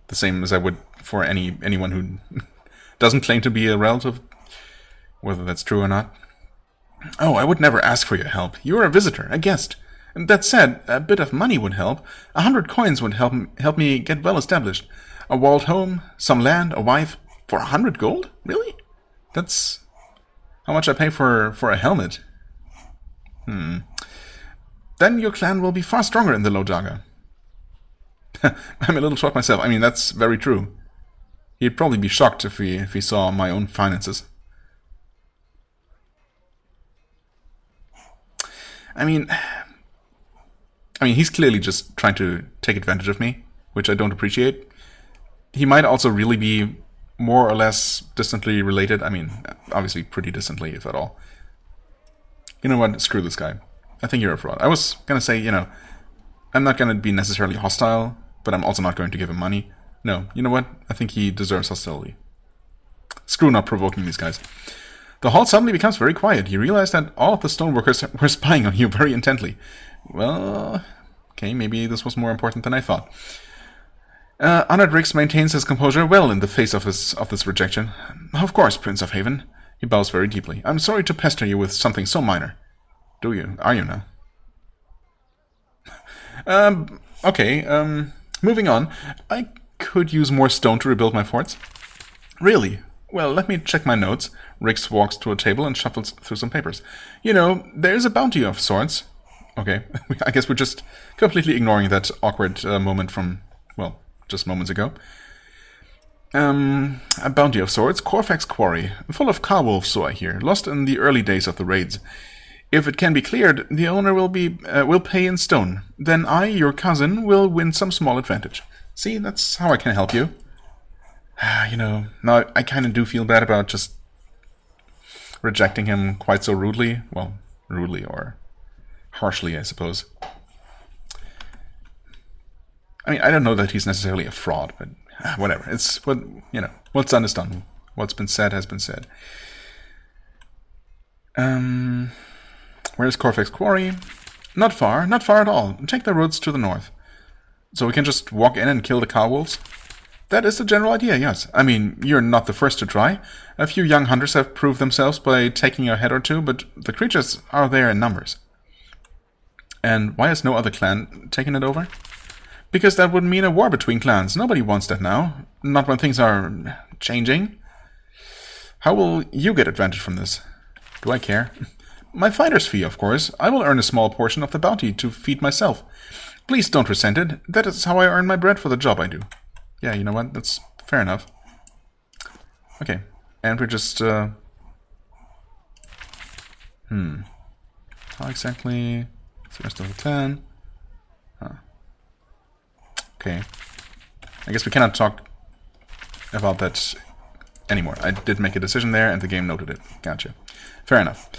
The same as I would for anyone who doesn't claim to be a relative, whether that's true or not. Oh, I would never ask for your help. You are a visitor, a guest. That said, a bit of money would help. 100 coins would help me get well established. A walled home, some land, a wife. For 100 gold? Really? That's how much I pay for a helmet. Then your clan will be far stronger in the Lojaga. I'm a little shocked myself. I mean, that's very true. He'd probably be shocked if he saw my own finances. I mean, he's clearly just trying to take advantage of me, which I don't appreciate. He might also really be more or less distantly related. I mean, obviously pretty distantly, if at all. You know what? Screw this guy. I think you're a fraud. I was gonna say, I'm not gonna be necessarily hostile, but I'm also not going to give him money. No, you know what? I think he deserves hostility. Screw not provoking these guys. The hall suddenly becomes very quiet. You realize that all of the stoneworkers were spying on you very intently. Well, okay, maybe this was more important than I thought. Honored Rix maintains his composure well in the face of this rejection. Of course, Prince of Haven. He bows very deeply. I'm sorry to pester you with something so minor. Do you? Are you now? Okay, moving on. I could use more stone to rebuild my forts. Really? Well, let me check my notes. Rix walks to a table and shuffles through some papers. There's a bounty of sorts. Okay, I guess we're just completely ignoring that awkward moment from, well, just moments ago. A bounty of sorts, Corfax Quarry, full of carwolf, so I hear, lost in the early days of the raids. If it can be cleared, the owner will pay in stone. Then I, your cousin, will win some small advantage. See, that's how I can help you. Now I kind of do feel bad about just rejecting him quite so rudely. Well, rudely or harshly, I suppose. I mean, I don't know that he's necessarily a fraud, but whatever. It's what's done is done. What's been said has been said. Where's Corfax Quarry? Not far at all. Take the roads to the north. So we can just walk in and kill the carwolves? That is the general idea, yes. I mean, you're not the first to try. A few young hunters have proved themselves by taking a head or two, but the creatures are there in numbers. And why has no other clan taken it over? Because that would mean a war between clans. Nobody wants that now. Not when things are changing. How will you get advantage from this? Do I care? My fighter's fee, of course. I will earn a small portion of the bounty to feed myself. Please don't resent it. That is how I earn my bread for the job I do. Yeah, you know what? That's fair enough. Okay. And we're just How exactly? It's the rest of the clan. Okay. I guess we cannot talk about that anymore. I did make a decision there, and the game noted it. Gotcha. Fair enough.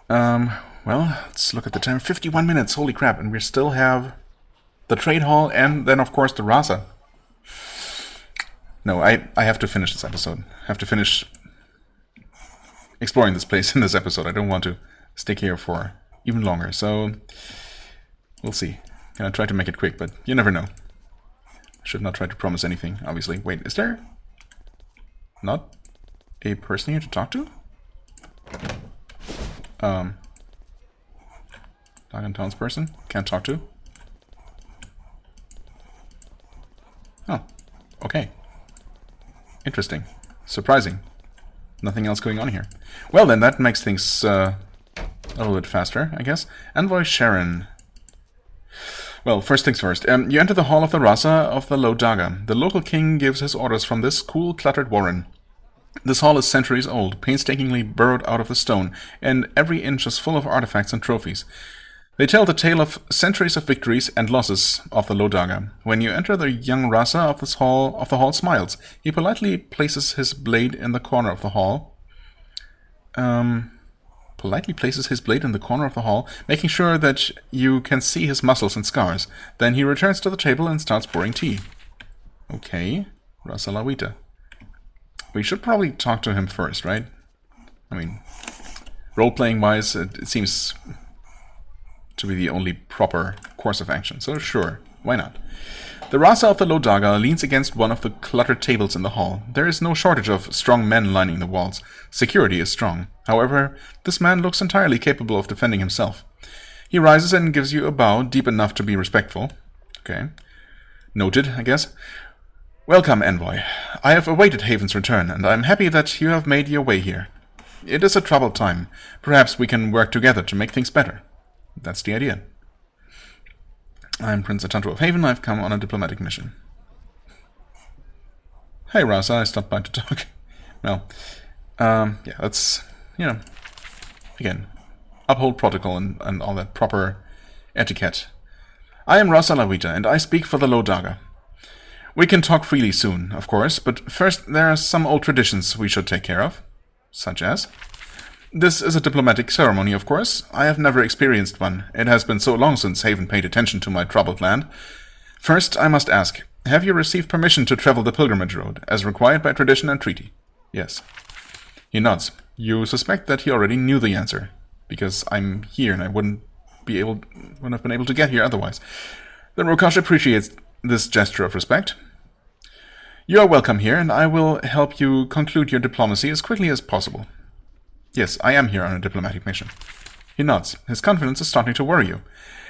Well, let's look at the time. 51 minutes. Holy crap. And we still have the trade hall and then, of course, the Rasa. No, I have to finish this episode. I have to finish exploring this place in this episode. I don't want to stick here for even longer. So, we'll see. Gonna try to make it quick, but you never know. Should not try to promise anything, obviously. Wait, is there not a person here to talk to? Dark townsperson? Can't talk to? Oh, okay. Interesting. Surprising. Nothing else going on here. Well then, that makes things a little bit faster, I guess. Envoy Sharyn. Well, first things first. You enter the hall of the Rasa of the Low Daga. The local king gives his orders from this cool, cluttered warren. This hall is centuries old, painstakingly burrowed out of the stone, and every inch is full of artifacts and trophies. They tell the tale of centuries of victories and losses of the Low Daga. When you enter, the young Rasa of the hall smiles. He politely places his blade in the corner of the hall. Making sure that you can see his muscles and scars. Then he returns to the table and starts pouring tea. Okay, Rasa Lawita. We should probably talk to him first, right? I mean, role-playing wise, it seems to be the only proper course of action, so sure, why not? The Rasa of the Low Daga leans against one of the cluttered tables in the hall. There is no shortage of strong men lining the walls. Security is strong. However, this man looks entirely capable of defending himself. He rises and gives you a bow deep enough to be respectful. Okay. Noted, I guess. Welcome, Envoy. I have awaited Haven's return, and I am happy that you have made your way here. It is a troubled time. Perhaps we can work together to make things better. That's the idea. I'm Prince Atantuo of Haven. I've come on a diplomatic mission. Hey, Rasa, I stopped by to talk. Well, yeah, let's, again, uphold protocol and all that proper etiquette. I am Rasa Lawita, and I speak for the Low Daga. We can talk freely soon, of course, but first there are some old traditions we should take care of. Such as? This is a diplomatic ceremony, of course. I have never experienced one. It has been so long since Haven paid attention to my troubled land. First, I must ask, have you received permission to travel the pilgrimage road, as required by tradition and treaty? Yes. He nods. You suspect that he already knew the answer, because I'm here and I wouldn't have been able to get here otherwise. The Rokash appreciates this gesture of respect. You are welcome here, and I will help you conclude your diplomacy as quickly as possible. Yes, I am here on a diplomatic mission. He nods. His confidence is starting to worry you.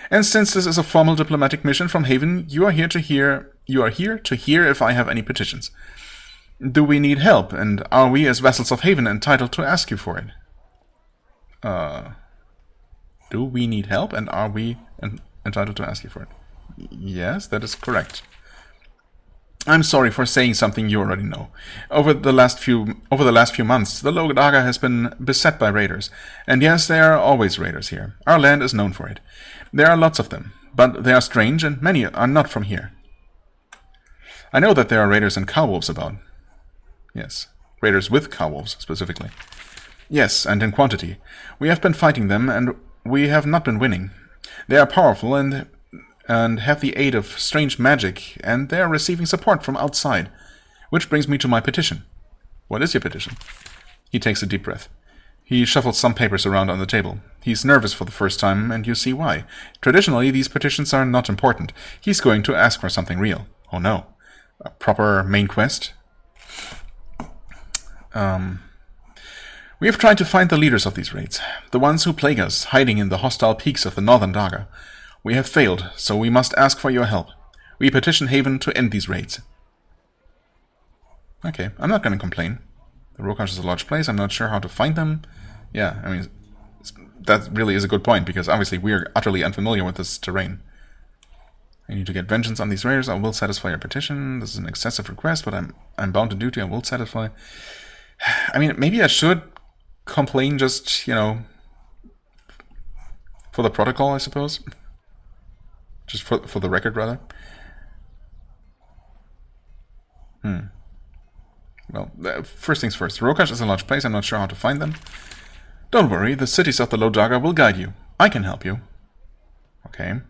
And since this is a formal diplomatic mission from Haven, you are here to hear if I have any petitions. Do we need help, and are we, as vassals of Haven, entitled to ask you for it? Do we need help, and are we entitled to ask you for it? Yes, that is correct. I'm sorry for saying something you already know. Over the last few months, the Low Daga has been beset by raiders. And yes, there are always raiders here. Our land is known for it. There are lots of them, but they are strange, and many are not from here. I know that there are raiders and cowwolves about. Yes, raiders with cowwolves, specifically. Yes, and in quantity. We have been fighting them, and we have not been winning. They are powerful, and have the aid of strange magic, and they are receiving support from outside. Which brings me to my petition. What is your petition? He takes a deep breath. He shuffles some papers around on the table. He's nervous for the first time, and you see why. Traditionally, these petitions are not important. He's going to ask for something real. Oh no. A proper main quest? We have tried to find the leaders of these raids. The ones who plague us, hiding in the hostile peaks of the Northern Daga. We have failed, so we must ask for your help. We petition Haven to end these raids. Okay, I'm not going to complain. The Rokash is a large place, I'm not sure how to find them. Yeah, I mean, that really is a good point, because obviously we are utterly unfamiliar with this terrain. I need to get vengeance on these raiders. I will satisfy your petition. This is an excessive request, but I'm bound to duty. I will satisfy. I mean, maybe I should complain just, For the protocol, I suppose. Just for the record, rather. Well, first things first. Rokash is a large place. I'm not sure how to find them. Don't worry, the cities of the Lodaga will guide you. I can help you. Okay.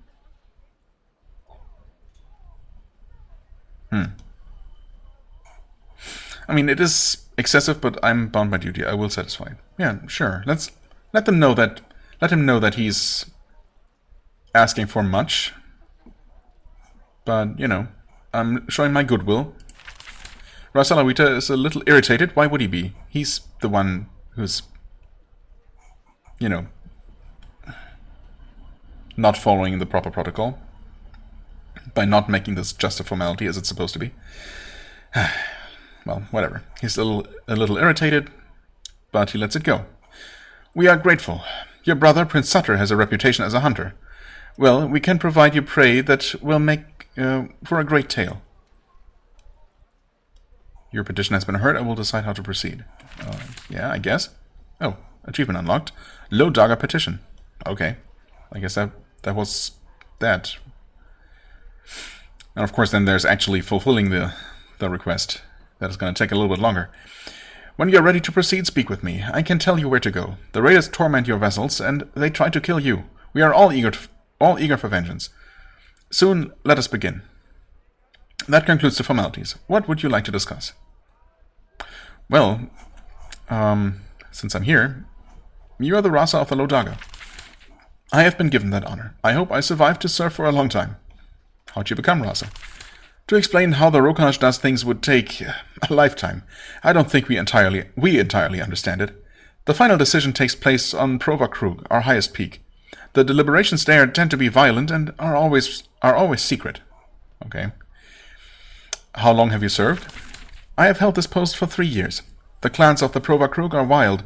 I mean, it is excessive, but I'm bound by duty. I will satisfy it. Yeah, sure. Let him know that he's asking for much. But, you know, I'm showing my goodwill. Rasalawita is a little irritated. Why would he be? He's the one who's, you know, not following the proper protocol. By not making this just a formality as it's supposed to be. Well, whatever. He's a little irritated, but he lets it go. We are grateful. Your brother, Prince Sutter, has a reputation as a hunter. Well, we can provide you prey that will make for a great tale. Your petition has been heard. I will decide how to proceed. Yeah, I guess. Oh, achievement unlocked. Lodaga petition. Okay. I guess that was that. And of course, then there's actually fulfilling the request. That is going to take a little bit longer. When you are ready to proceed, speak with me. I can tell you where to go. The raiders torment your vessels, and they try to kill you. We are all eager for vengeance. Soon, let us begin. That concludes the formalities. What would you like to discuss? Well, since I'm here, you are the Rasa of the Lodaga. I have been given that honor. I hope I survive to serve for a long time. How'd you become Rasa? To explain how the Rokaj does things would take a lifetime. I don't think we entirely understand it. The final decision takes place on Prova Krug, our highest peak. The deliberations there tend to be violent and are always secret. Okay. How long have you served? I have held this post for 3 years. The clans of the Prova Krug are wild,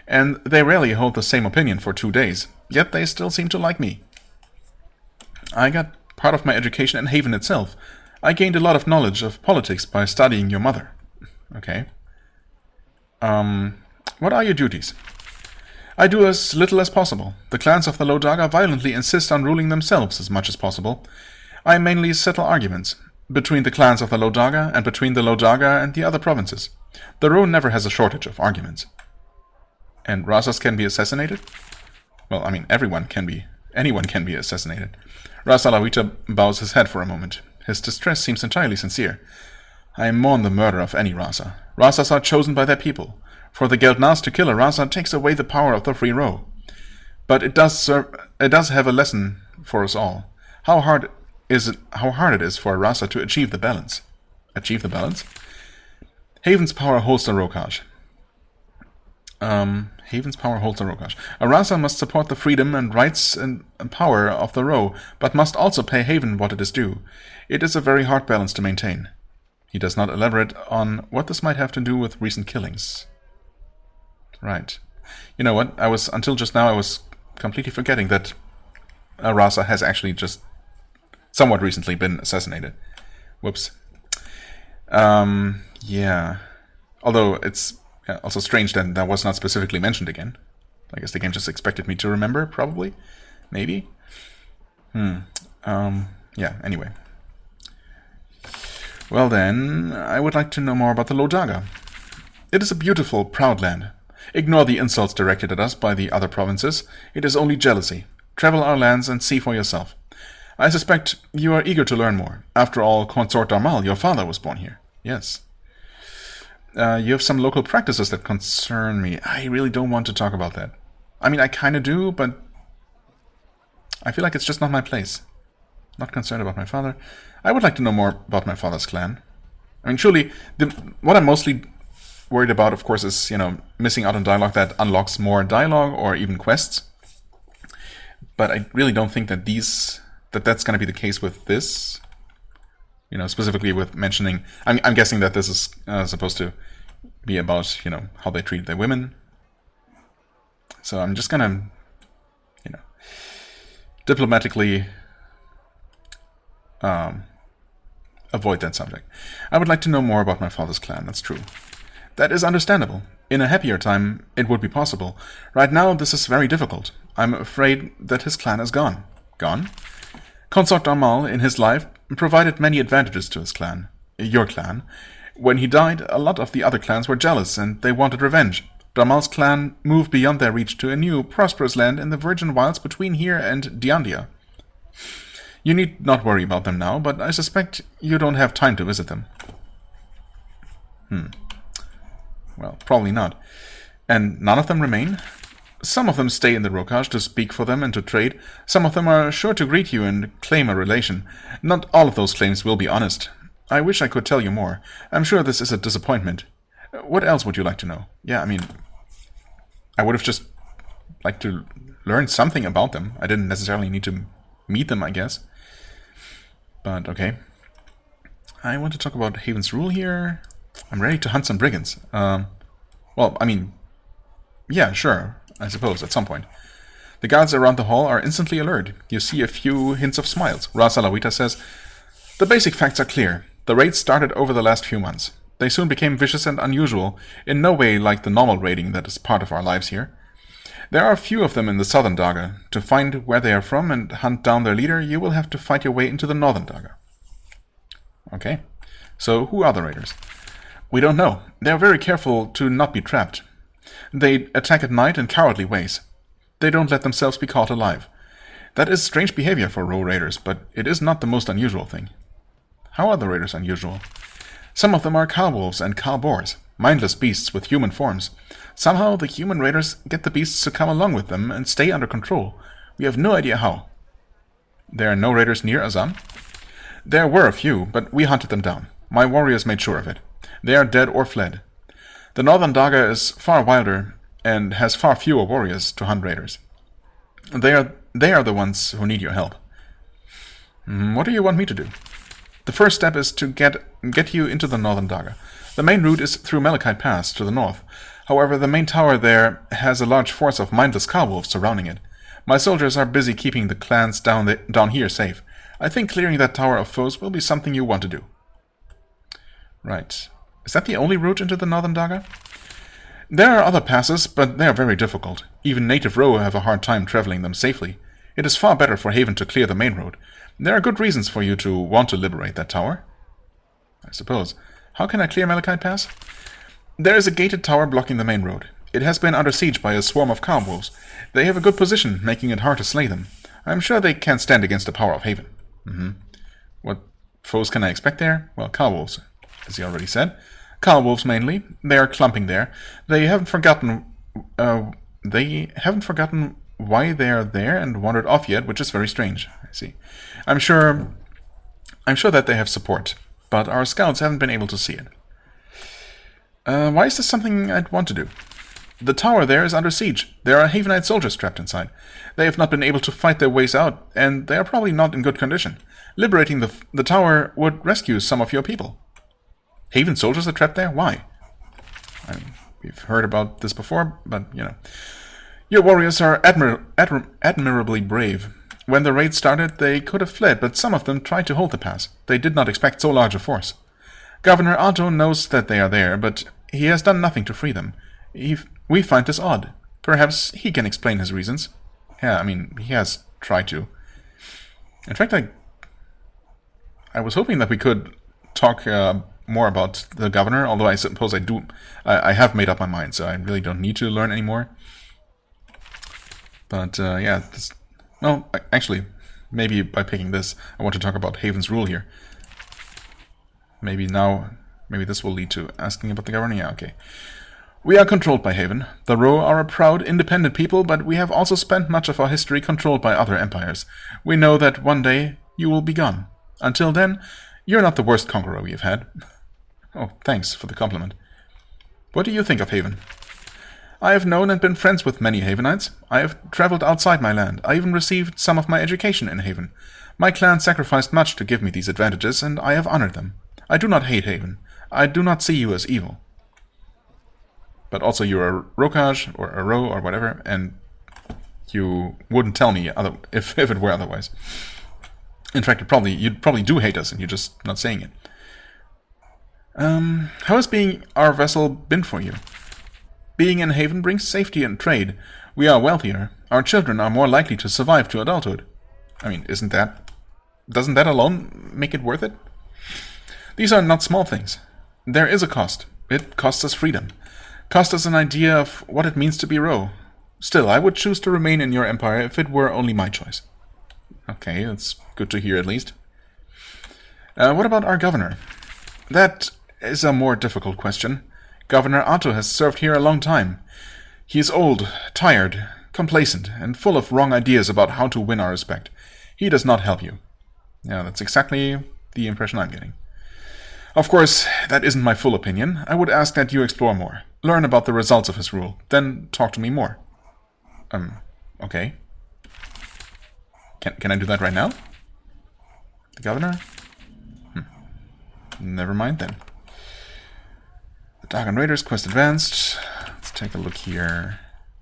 and they rarely hold the same opinion for 2 days. Yet they still seem to like me. I got part of my education in Haven itself. I gained a lot of knowledge of politics by studying your mother. Okay. What are your duties? I do as little as possible. The clans of the Lodaga violently insist on ruling themselves as much as possible. I mainly settle arguments between the clans of the Lodaga and between the Lodaga and the other provinces. The Rhone never has a shortage of arguments. And Rasas can be assassinated? Well, I mean, anyone can be assassinated. Rasalawita bows his head for a moment. His distress seems entirely sincere. I mourn the murder of any Rasa. Rasas are chosen by their people. For the Geldnas to kill a Rasa takes away the power of the free row. But it does have a lesson for us all. How hard it is for a Rasa to achieve the balance. Achieve the balance? Haven's power holds the Rokaj. Haven's power holds the Rokaj. A Rasa must support the freedom and rights and power of the Row, but must also pay Haven what it is due. It is a very hard balance to maintain. He does not elaborate on what this might have to do with recent killings. Right. You know what? Until just now, I was completely forgetting that a Rasa has actually just somewhat recently been assassinated. Whoops. Yeah. Although it's also strange that that was not specifically mentioned again. I guess the game just expected me to remember, probably. Maybe. Yeah, anyway. Well then, I would like to know more about the Lodaga. It is a beautiful, proud land. Ignore the insults directed at us by the other provinces. It is only jealousy. Travel our lands and see for yourself. I suspect you are eager to learn more. After all, Consort Darmal, your father, was born here. Yes. You have some local practices that concern me. I really don't want to talk about that. I mean, I kind of do, but I feel like it's just not my place. Not concerned about my father. I would like to know more about my father's clan. I mean, surely, what I'm mostly worried about, of course, is, missing out on dialogue that unlocks more dialogue or even quests. But I really don't think that that's going to be the case with this. Specifically with mentioning... I'm guessing that this is supposed to be about, how they treat their women. So I'm just going to, diplomatically avoid that subject. I would like to know more about my father's clan, that's true. That is understandable. In a happier time, it would be possible. Right now, this is very difficult. I'm afraid that his clan is gone. Gone? Consort Darmal, in his life, provided many advantages to his clan. Your clan. When he died, a lot of the other clans were jealous, and they wanted revenge. Darmal's clan moved beyond their reach to a new, prosperous land in the virgin wilds between here and Diandia. You need not worry about them now, but I suspect you don't have time to visit them. Well, probably not. And none of them remain? Some of them stay in the Rokaj to speak for them and to trade. Some of them are sure to greet you and claim a relation. Not all of those claims will be honest. I wish I could tell you more. I'm sure this is a disappointment. What else would you like to know? Yeah, I mean, I would have just liked to learn something about them. I didn't necessarily need to meet them, I guess. But, okay. I want to talk about Haven's rule here. I'm ready to hunt some brigands. Well, I mean, yeah, sure, I suppose, at some point. The guards around the hall are instantly alert. You see a few hints of smiles. Ra Salawita says, the basic facts are clear. The raids started over the last few months. They soon became vicious and unusual, in no way like the normal raiding that is part of our lives here. There are a few of them in the southern Daga. To find where they are from and hunt down their leader, you will have to fight your way into the northern Daga. Okay, so who are the raiders? We don't know. They are very careful to not be trapped. They attack at night in cowardly ways. They don't let themselves be caught alive. That is strange behavior for row raiders, but it is not the most unusual thing. How are the raiders unusual? Some of them are cow wolves and cow boars, mindless beasts with human forms. Somehow the human raiders get the beasts to come along with them and stay under control. We have no idea how. There are no raiders near Azam? There were a few, but we hunted them down. My warriors made sure of it. They are dead or fled. The northern Daga is far wilder and has far fewer warriors to hunt raiders. They are the ones who need your help. What do you want me to do? The first step is to get you into the northern Daga. The main route is through Malachite Pass to the north. However, the main tower there has a large force of mindless cowwolves surrounding it. My soldiers are busy keeping the clans down here safe. I think clearing that tower of foes will be something you want to do. Right. Is that the only route into the northern Daga? There are other passes, but they are very difficult. Even native Row have a hard time traveling them safely. It is far better for Haven to clear the main road. There are good reasons for you to want to liberate that tower. I suppose. How can I clear Malachite Pass? There is a gated tower blocking the main road. It has been under siege by a swarm of cowwolves. They have a good position, making it hard to slay them. I'm sure they can't stand against the power of Haven. What foes can I expect there? Well, cowwolves, as he already said. Cowwolves mainly. They are clumping there. They haven't forgotten why they are there and wandered off yet, which is very strange. I see. I'm sure that they have support, but our scouts haven't been able to see it. Why is this something I'd want to do? The tower there is under siege. There are Havenite soldiers trapped inside. They have not been able to fight their ways out, and they are probably not in good condition. Liberating the tower would rescue some of your people. Haven soldiers are trapped there? Why? We've heard about this before, but, you know. Your warriors are admirably brave. When the raid started, they could have fled, but some of them tried to hold the pass. They did not expect so large a force. Governor Otto knows that they are there, but he has done nothing to free them. We find this odd. Perhaps he can explain his reasons. Yeah, I mean, he has tried to. In fact, I was hoping that we could talk more about the governor, although I suppose I have made up my mind, so I really don't need to learn anymore. But, yeah, well, actually, maybe by picking this, I want to talk about Haven's rule here. Maybe this will lead to asking about the governor. Yeah, okay. We are controlled by Haven. The Ro are a proud, independent people, but we have also spent much of our history controlled by other empires. We know that one day you will be gone. Until then, you're not the worst conqueror we have had. Oh, thanks for the compliment. What do you think of Haven? I have known and been friends with many Havenites. I have traveled outside my land. I even received some of my education in Haven. My clan sacrificed much to give me these advantages, and I have honored them. I do not hate Haven. I do not see you as evil. But also you're a Rokaj, or a Ro, or whatever, and you wouldn't tell me if it were otherwise. In fact, you'd probably do hate us, and you're just not saying it. How has being our vessel been for you? Being in Haven brings safety and trade. We are wealthier. Our children are more likely to survive to adulthood. I mean, doesn't that alone make it worth it? These are not small things. There is a cost. It costs us freedom. Costs us an idea of what it means to be Ro. Still, I would choose to remain in your empire if it were only my choice. Okay, that's good to hear at least. What about our governor? That is a more difficult question. Governor Atantuo has served here a long time. He is old, tired, complacent, and full of wrong ideas about how to win our respect. He does not help you. Yeah, that's exactly the impression I'm getting. Of course, that isn't my full opinion. I would ask that you explore more. Learn about the results of his rule. Then talk to me more. Okay. Can I do that right now? The governor? Never mind then. The Dagon Raiders, quest advanced. Let's take a look here.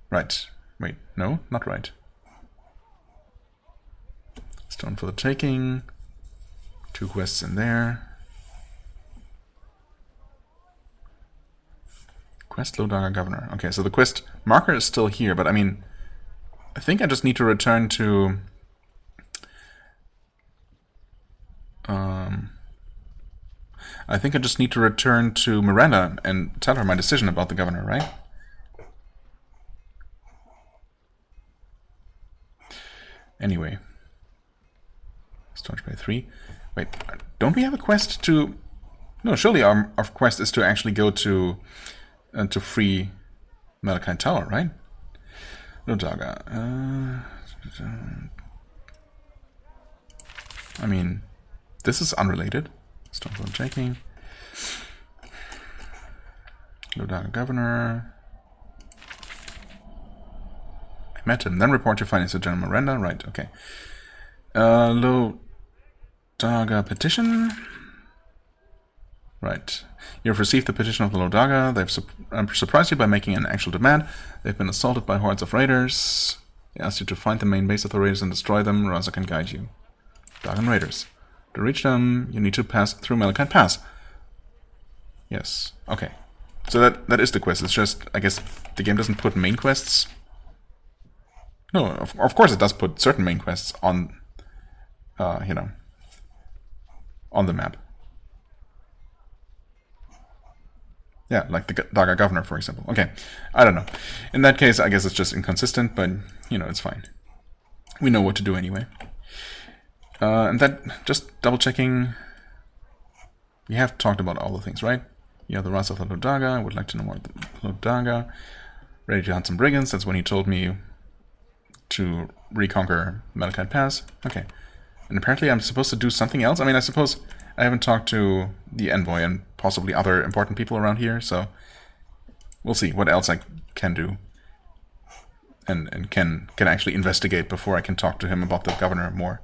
Right. Wait, no, not right. Stone for the taking. 2 quests in there. Quest Lodaga Governor. Okay, so the quest marker is still here, but I mean, I think I just need to return to... I think I just need to return to Miranda and tell her my decision about the governor, right? Anyway. Storage Bay 3. Wait, don't we have a quest to... No, surely our quest is to actually go to free Malachite Tower, right? Lodaga. I mean, this is unrelated. Stone taking. Lodaga Governor. I met him. Then report your findings to General Miranda. Right, okay. Lodaga petition. Right. You have received the petition of the Lodaga. They've surprised you by making an actual demand. They've been assaulted by hordes of raiders. They asked you to find the main base of the raiders and destroy them. Raza can guide you. Dagon Raiders. To reach them, you need to pass through Malachite Pass. Yes. Okay. So that is the quest. It's just, I guess, the game doesn't put main quests. No, of course it does put certain main quests on, you know, on the map. Yeah, like the Daga Governor, for example. Okay, I don't know. In that case, I guess it's just inconsistent, but, you know, it's fine. We know what to do anyway. And that, just double-checking, we have talked about all the things, right? Yeah, the Wrath of the Lodaga, I would like to know more about the Lodaga. Ready to hunt some brigands, that's when he told me to reconquer Malachite Pass. Okay. And apparently I'm supposed to do something else? I mean, I suppose I haven't talked to the envoy and possibly other important people around here, so we'll see what else I can do. And can actually investigate before I can talk to him about the governor more.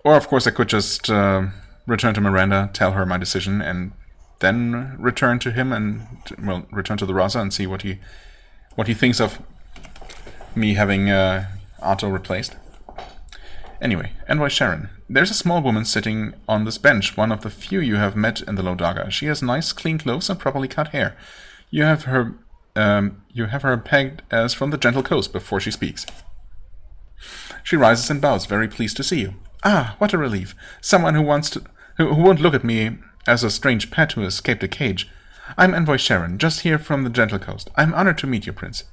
Or, of course, I could just return to Miranda, tell her my decision, and then return to him and, well, return to the Raza and see what he thinks of me having Otto replaced. Anyway, Envoy Sharyn. There's a small woman sitting on this bench, one of the few you have met in the Lodaga. She has nice, clean clothes and properly cut hair. You have her pegged as from the gentle coast before she speaks. She rises and bows, very pleased to see you. Ah, what a relief. Someone who won't look at me as a strange pet who escaped a cage. I'm Envoy Sharyn, just here from the gentle coast. I'm honored to meet you, Prince.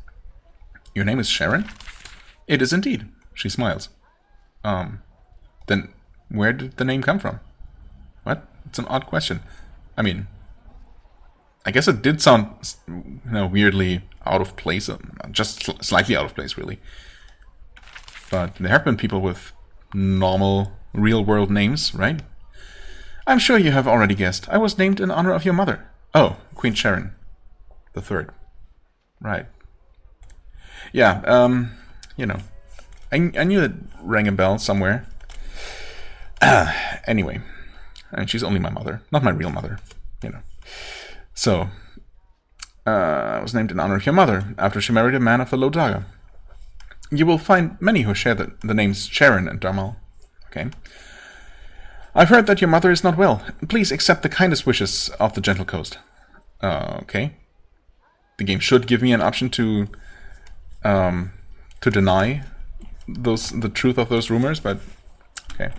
Your name is Sharyn? It is indeed. She smiles. Then where did the name come from? What? It's an odd question. I mean, I guess it did sound, you know, weirdly out of place, just slightly out of place, really. But there have been people with normal, real-world names, right? I'm sure you have already guessed. I was named in honor of your mother. Oh, Queen Sharyn the Third. Right. Yeah, you know, I knew it rang a bell somewhere. Anyway, I mean, she's only my mother, not my real mother, you know. So, I was named in honor of your mother, after she married a man of the Lodaga. You will find many who share the names Sharyn and Darmal. Okay. I've heard that your mother is not well. Please accept the kindest wishes of the Gentle Coast. Okay. the game should give me an option to deny the truth of those rumors, but okay.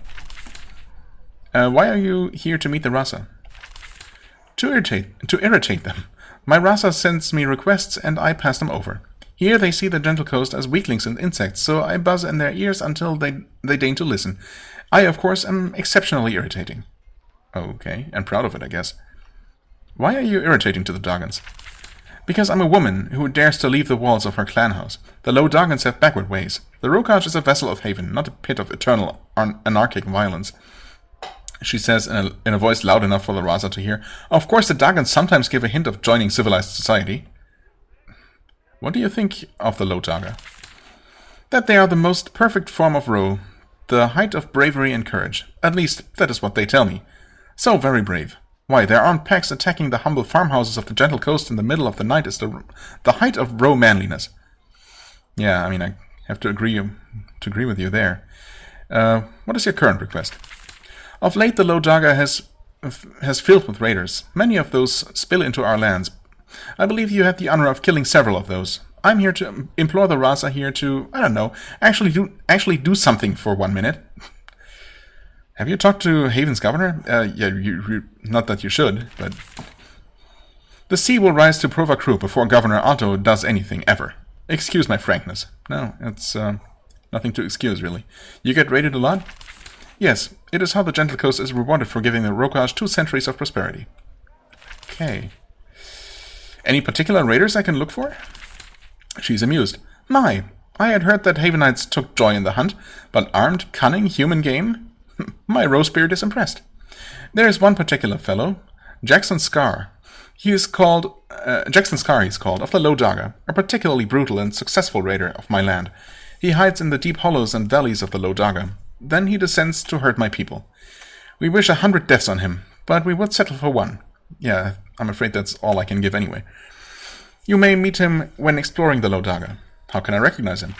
Why are you here to meet the Rasa? To irritate them. My Rasa sends me requests and I pass them over. Here they see the Gentle Coast as weaklings and insects, so I buzz in their ears until they deign to listen. I, of course, am exceptionally irritating. Okay, and proud of it, I guess. Why are you irritating to the Doggans? Because I'm a woman who dares to leave the walls of her clan house. The low Doggans have backward ways. The Rokaj is a vessel of Haven, not a pit of eternal anarchic violence. She says in a voice loud enough for the Rasa to hear. Of course, the Doggans sometimes give a hint of joining civilized society. What do you think of the Lotaga? That they are the most perfect form of Ro, the height of bravery and courage. At least, that is what they tell me. So very brave. Why, their armed packs attacking the humble farmhouses of the Gentle Coast in the middle of the night is the height of Ro manliness. Yeah, I mean, I have to agree with you there. What is your current request? Of late, the Lotaga has filled with raiders. Many of those spill into our lands. I believe you had the honor of killing several of those. I'm here to implore the Rasa here to, I don't know, actually do something for 1 minute. Have you talked to Haven's governor? Yeah, not that you should, but... The sea will rise to Prova Crew before Governor Otto does anything, ever. Excuse my frankness. No, it's nothing to excuse, really. You get raided a lot? Yes, it is how the Gentle Coast is rewarded for giving the Rokaj 2 centuries of prosperity. Okay. Any particular raiders I can look for? She's amused. My, I had heard that Havenites took joy in the hunt, but armed, cunning, human game? My Ro spirit is impressed. There is one particular fellow, Jackson Scar. He's called, of the Lotaga, a particularly brutal and successful raider of my land. He hides in the deep hollows and valleys of the Lotaga. Then he descends to hurt my people. We wish 100 deaths on him, but we would settle for 1. Yeah, I'm afraid that's all I can give anyway. You may meet him when exploring the Lotaga. How can I recognize him?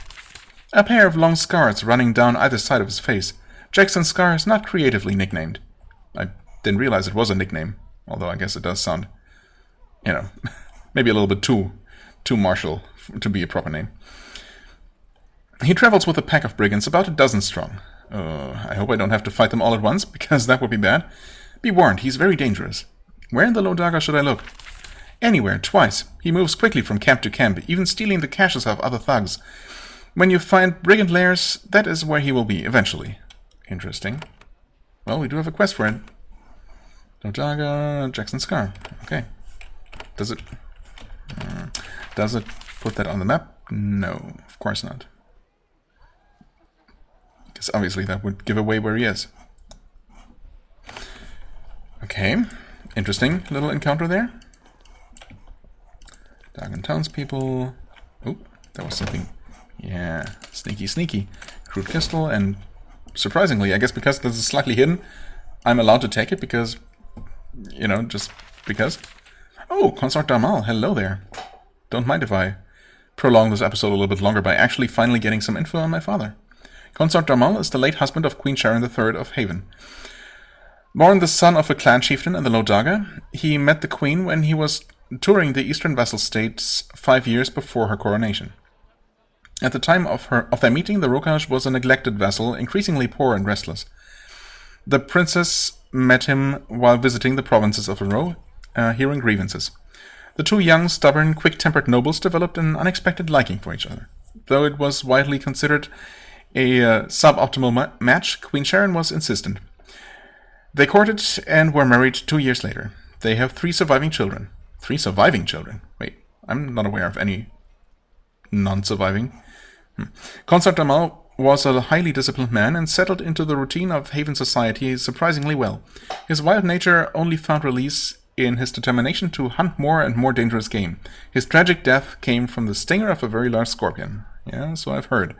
A pair of long scars running down either side of his face. Jackson Scar is not creatively nicknamed. I didn't realize it was a nickname, although I guess it does sound, you know, maybe a little bit too martial to be a proper name. He travels with a pack of brigands, about 12 strong. I hope I don't have to fight them all at once, because that would be bad. Be warned, he's very dangerous. Where in the Lotaga should I look? Anywhere, twice. He moves quickly from camp to camp, even stealing the caches of other thugs. When you find brigand lairs, that is where he will be, eventually. Interesting. Well, we do have a quest for it. Lotaga, Jackson Scar. Okay. Does it put that on the map? No, of course not. Because obviously that would give away where he is. Okay. Interesting little encounter there. Doggin townspeople. Oh, that was something. Yeah, sneaky. Crude crystal, and surprisingly, I guess because this is slightly hidden, I'm allowed to take it because, you know, just because. Oh, Consort Darmal, hello there. Don't mind if I prolong this episode a little bit longer by actually finally getting some info on my father. Consort Darmal is the late husband of Queen Sharyn III of Haven. Born the son of a clan chieftain in the Lotaga, he met the queen when he was touring the eastern vassal states 5 years before her coronation. At the time of their meeting, the Rokaj was a neglected vassal, increasingly poor and restless. The princess met him while visiting the provinces of Ro, hearing grievances. The two young, stubborn, quick-tempered nobles developed an unexpected liking for each other. Though it was widely considered a suboptimal match, Queen Sharyn was insistent. They courted and were married 2 years later. They have 3 surviving children. 3 surviving children? Wait, I'm not aware of any non-surviving. Consort Darmal was a highly disciplined man and settled into the routine of Haven society surprisingly well. His wild nature only found release in his determination to hunt more and more dangerous game. His tragic death came from the stinger of a very large scorpion. Yeah, so I've heard.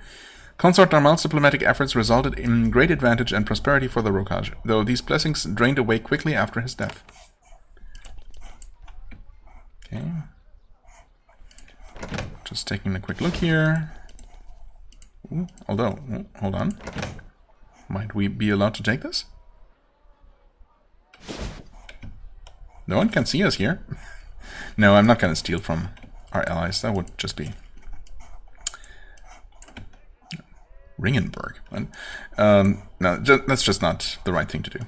Consort Darmal's diplomatic efforts resulted in great advantage and prosperity for the Rokaj, though these blessings drained away quickly after his death. Okay. Just taking a quick look here. Ooh, although, hold on. Might we be allowed to take this? No one can see us here. No, I'm not going to steal from our allies. That would just be Ringenberg. No, that's just not the right thing to do.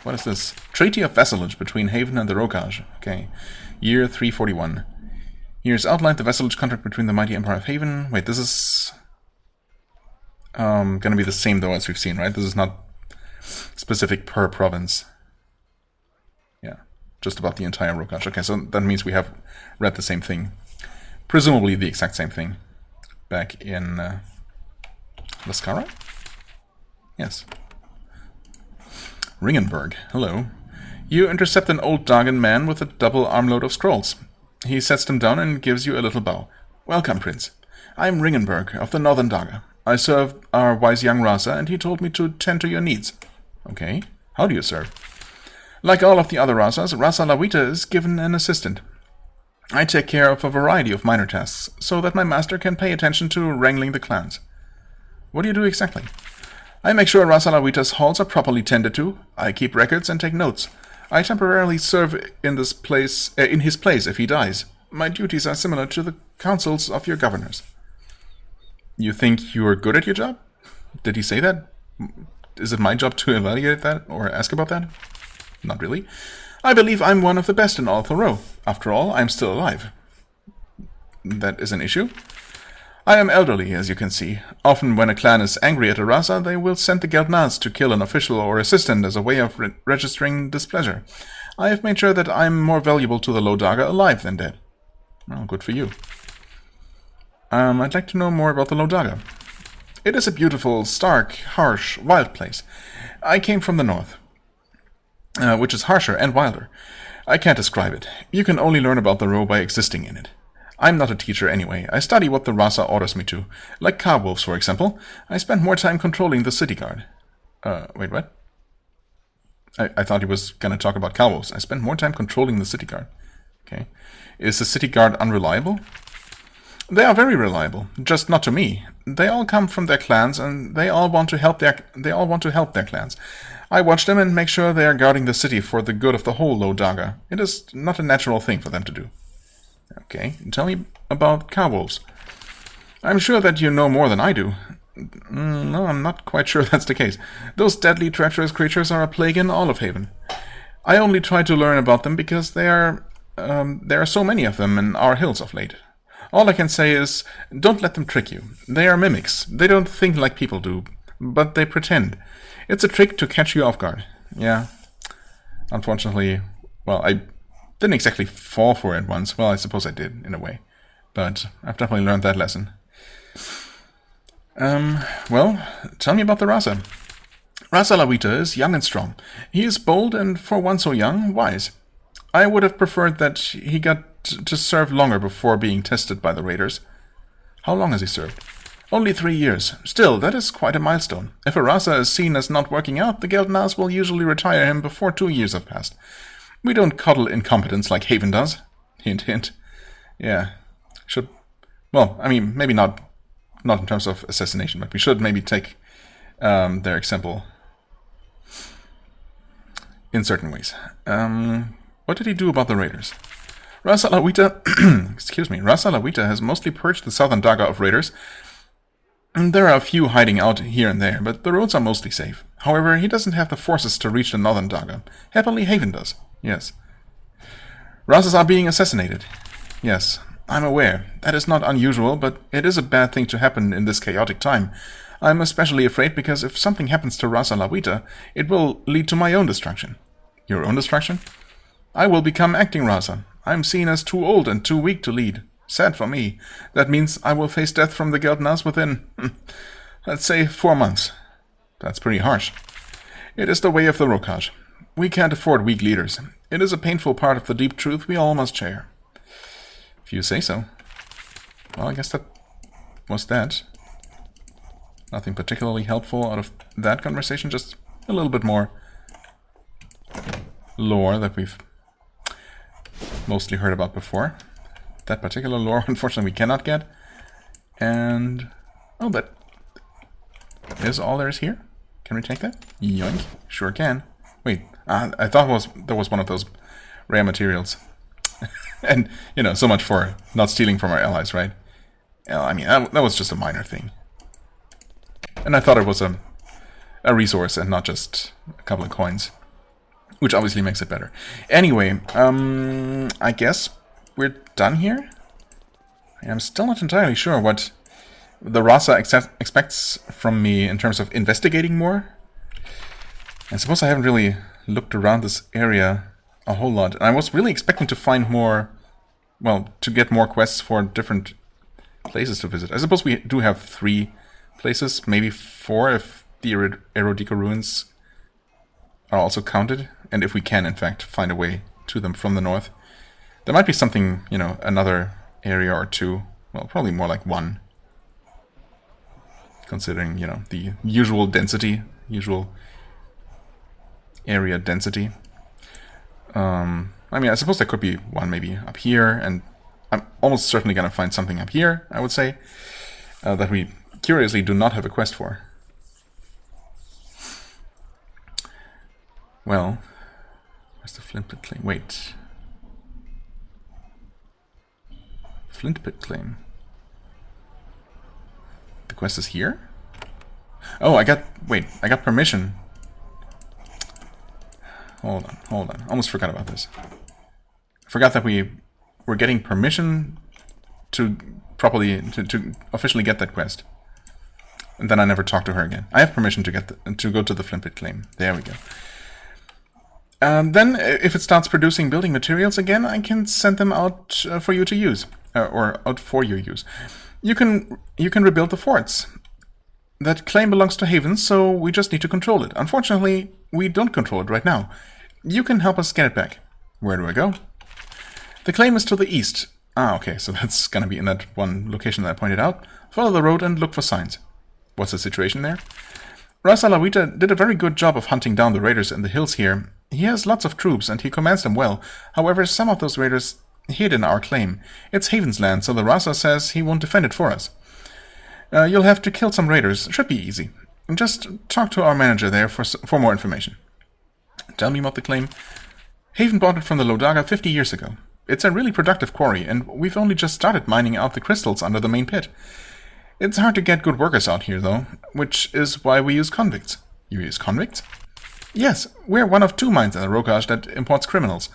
What is this? Treaty of Vassalage between Haven and the Rokaj. Okay. Year 341. Here's outlined the vassalage contract between the mighty Empire of Haven. Wait, this is gonna be the same though as we've seen, right? This is not specific per province. Yeah, just about the entire Rokaj. Okay, so that means we have read the same thing. Presumably the exact same thing. Back in Lascara? Yes. Ringenberg, hello. You intercept an old Dagon man with a double armload of scrolls. He sets them down and gives you a little bow. Welcome, Prince. I'm Ringenberg of the Northern Daga. I serve our wise young Rasa, and he told me to tend to your needs. Okay. How do you serve? Like all of the other Rasas, Rasa Lawita is given an assistant. I take care of a variety of minor tasks, so that my master can pay attention to wrangling the clans. What do you do exactly? I make sure Rasa Lawita's halls are properly tended to. I keep records and take notes. I temporarily serve in his place if he dies. My duties are similar to the councils of your governors. You think you're good at your job? Did he say that? Is it my job to evaluate that or ask about that? Not really. I believe I'm one of the best in all of the row. After all, I'm still alive. That is an issue. I am elderly, as you can see. Often when a clan is angry at a Rasa, they will send the Geldnaz to kill an official or assistant as a way of registering displeasure. I have made sure that I'm more valuable to the Lodaga alive than dead. Well, good for you. I'd like to know more about the Lodaga. It is a beautiful, stark, harsh, wild place. I came from the north, which is harsher and wilder. I can't describe it. You can only learn about the row by existing in it. I'm not a teacher anyway. I study what the Rasa orders me to. Like cowwolves, for example. I spend more time controlling the city guard. Wait, what? I thought he was gonna talk about cowwolves. I spend more time controlling the city guard. Okay. Is the city guard unreliable? They are very reliable, just not to me. They all come from their clans, and they all want to help their clans. I watch them and make sure they are guarding the city for the good of the whole Lodaga. It is not a natural thing for them to do. Okay, tell me about cowwolves. I'm sure that you know more than I do. No, I'm not quite sure that's the case. Those deadly, treacherous creatures are a plague in all of Haven. I only try to learn about them because there are so many of them in our hills of late. All I can say is, don't let them trick you. They are mimics. They don't think like people do, but they pretend. It's a trick to catch you off guard. Yeah. Unfortunately, well, I didn't exactly fall for it once. Well, I suppose I did, in a way. But I've definitely learned that lesson. Well, tell me about the Rasa. Rasa Lawita is young and strong. He is bold and, for one so young, wise. I would have preferred that he got to serve longer before being tested by the raiders. How long has he served? Only 3 years. Still, that is quite a milestone. If a Rasa is seen as not working out, the Geldnaz will usually retire him before 2 years have passed. We don't coddle incompetence like Haven does. Hint, hint. Yeah. Should... Well, I mean, maybe not in terms of assassination, but we should maybe take their example in certain ways. What did he do about the raiders? Rasa Lawita... excuse me. Rasa Lawita has mostly purged the southern Daga of raiders. There are a few hiding out here and there, but the roads are mostly safe. However, he doesn't have the forces to reach the northern Daga. Happily, Haven does. Yes. Rasas are being assassinated. Yes, I'm aware. That is not unusual, but it is a bad thing to happen in this chaotic time. I'm especially afraid because if something happens to Rasa Lawita, it will lead to my own destruction. Your own destruction? I will become acting Rasa. I'm seen as too old and too weak to lead. Sad for me. That means I will face death from the Geldnaz within, let's say, 4 months. That's pretty harsh. It is the way of the Rokaj. We can't afford weak leaders. It is a painful part of the deep truth we all must share. If you say so. Well, I guess that was that. Nothing particularly helpful out of that conversation, just a little bit more lore that we've mostly heard about before. That particular lore, unfortunately, we cannot get. And... oh, that is all there is here. Can we take that? Yoink. Sure can. Wait, I thought there was one of those rare materials. And, so much for not stealing from our allies, right? I mean, that was just a minor thing. And I thought it was a resource and not just a couple of coins, which obviously makes it better. Anyway, I guess we're done here. I'm still not entirely sure what the Rasa expects from me in terms of investigating more. I suppose I haven't really looked around this area a whole lot. And I was really expecting to find more, well, to get more quests for different places to visit. I suppose we do have 3 places, maybe 4 if the Erodica ruins are also counted. And if we can, in fact, find a way to them from the north. There might be something, another area or 2. Well, probably more like 1. Considering, the usual density, usual area density. I mean, I suppose there could be 1 maybe up here, and I'm almost certainly going to find something up here, I would say, that we curiously do not have a quest for. Well, where's the flint pit claim? Wait. Flint pit claim. The quest is here? Oh, I got permission. Hold on. Almost forgot about this. I forgot that we were getting permission to properly, to officially get that quest. And then I never talked to her again. I have permission to go to the flint pit claim. There we go. Then, if it starts producing building materials again, I can send them out for you to use. Or out for your use. You can rebuild the forts. That claim belongs to Haven, so we just need to control it. Unfortunately, we don't control it right now. You can help us get it back. Where do I go? The claim is to the east. Ah, okay, so that's gonna be in that one location that I pointed out. Follow the road and look for signs. What's the situation there? Ras Alawita did a very good job of hunting down the raiders in the hills here. He has lots of troops and he commands them well. However, some of those raiders hid in our claim. It's Haven's land, so the Rasa says he won't defend it for us. You'll have to kill some raiders. Should be easy. Just talk to our manager there for more information. Tell me about the claim. Haven bought it from the Lodaga 50 years ago. It's a really productive quarry, and we've only just started mining out the crystals under the main pit. It's hard to get good workers out here, though, which is why we use convicts. You use convicts? Yes, we're one of 2 mines in the Rokaj that imports criminals.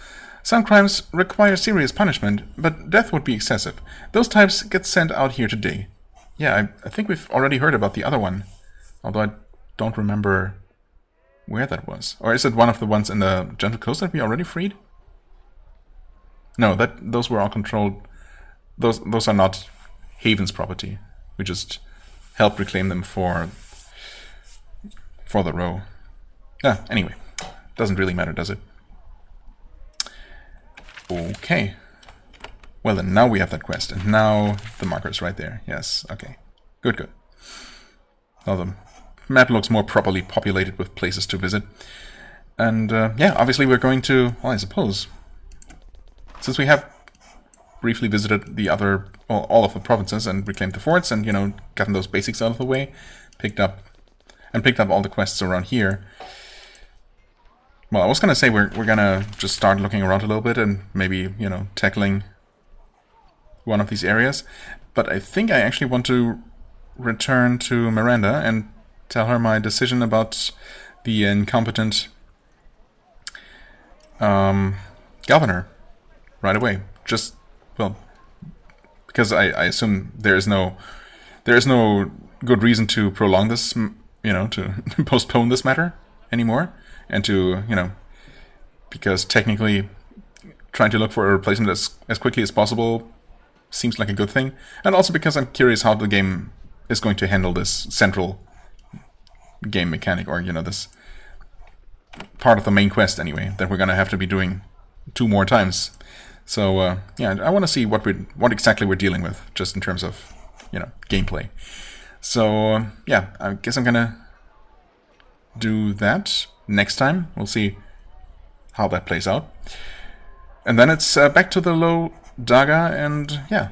Some crimes require serious punishment, but death would be excessive. Those types get sent out here today. Yeah, I think we've already heard about the other one, although I don't remember where that was. Or is it one of the ones in the Gentle Coast that we already freed? No, those were all controlled. Those are not Haven's property. We just helped reclaim them for the row. Anyway, doesn't really matter, does it? Okay. Well then, now we have that quest, and now the marker's right there. Yes, okay. Good. Now the map looks more properly populated with places to visit. And, yeah, obviously we're going to, well, I suppose, since we have briefly visited the other, well, all of the provinces and reclaimed the forts and, gotten those basics out of the way, picked up all the quests around here. Well, I was gonna say we're gonna just start looking around a little bit and maybe, tackling one of these areas. But I think I actually want to return to Miranda and tell her my decision about the incompetent governor right away. Just, well, because I assume there is no good reason to prolong this, to postpone this matter anymore. And to, because technically trying to look for a replacement as quickly as possible seems like a good thing. And also because I'm curious how the game is going to handle this central game mechanic, or, this part of the main quest anyway, that we're going to have to be doing 2 more times. So, yeah, I want to see what exactly we're dealing with, just in terms of, gameplay. So, yeah, I guess I'm going to do that next time. We'll see how that plays out. And then it's back to the Low Daga, and yeah,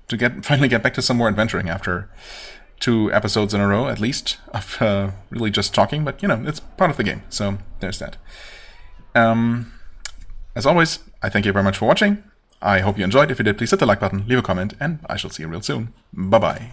to finally get back to some more adventuring after 2 episodes in a row, at least, of really just talking. But, it's part of the game, so there's that. As always, I thank you very much for watching. I hope you enjoyed. If you did, please hit the like button, leave a comment, and I shall see you real soon. Bye-bye.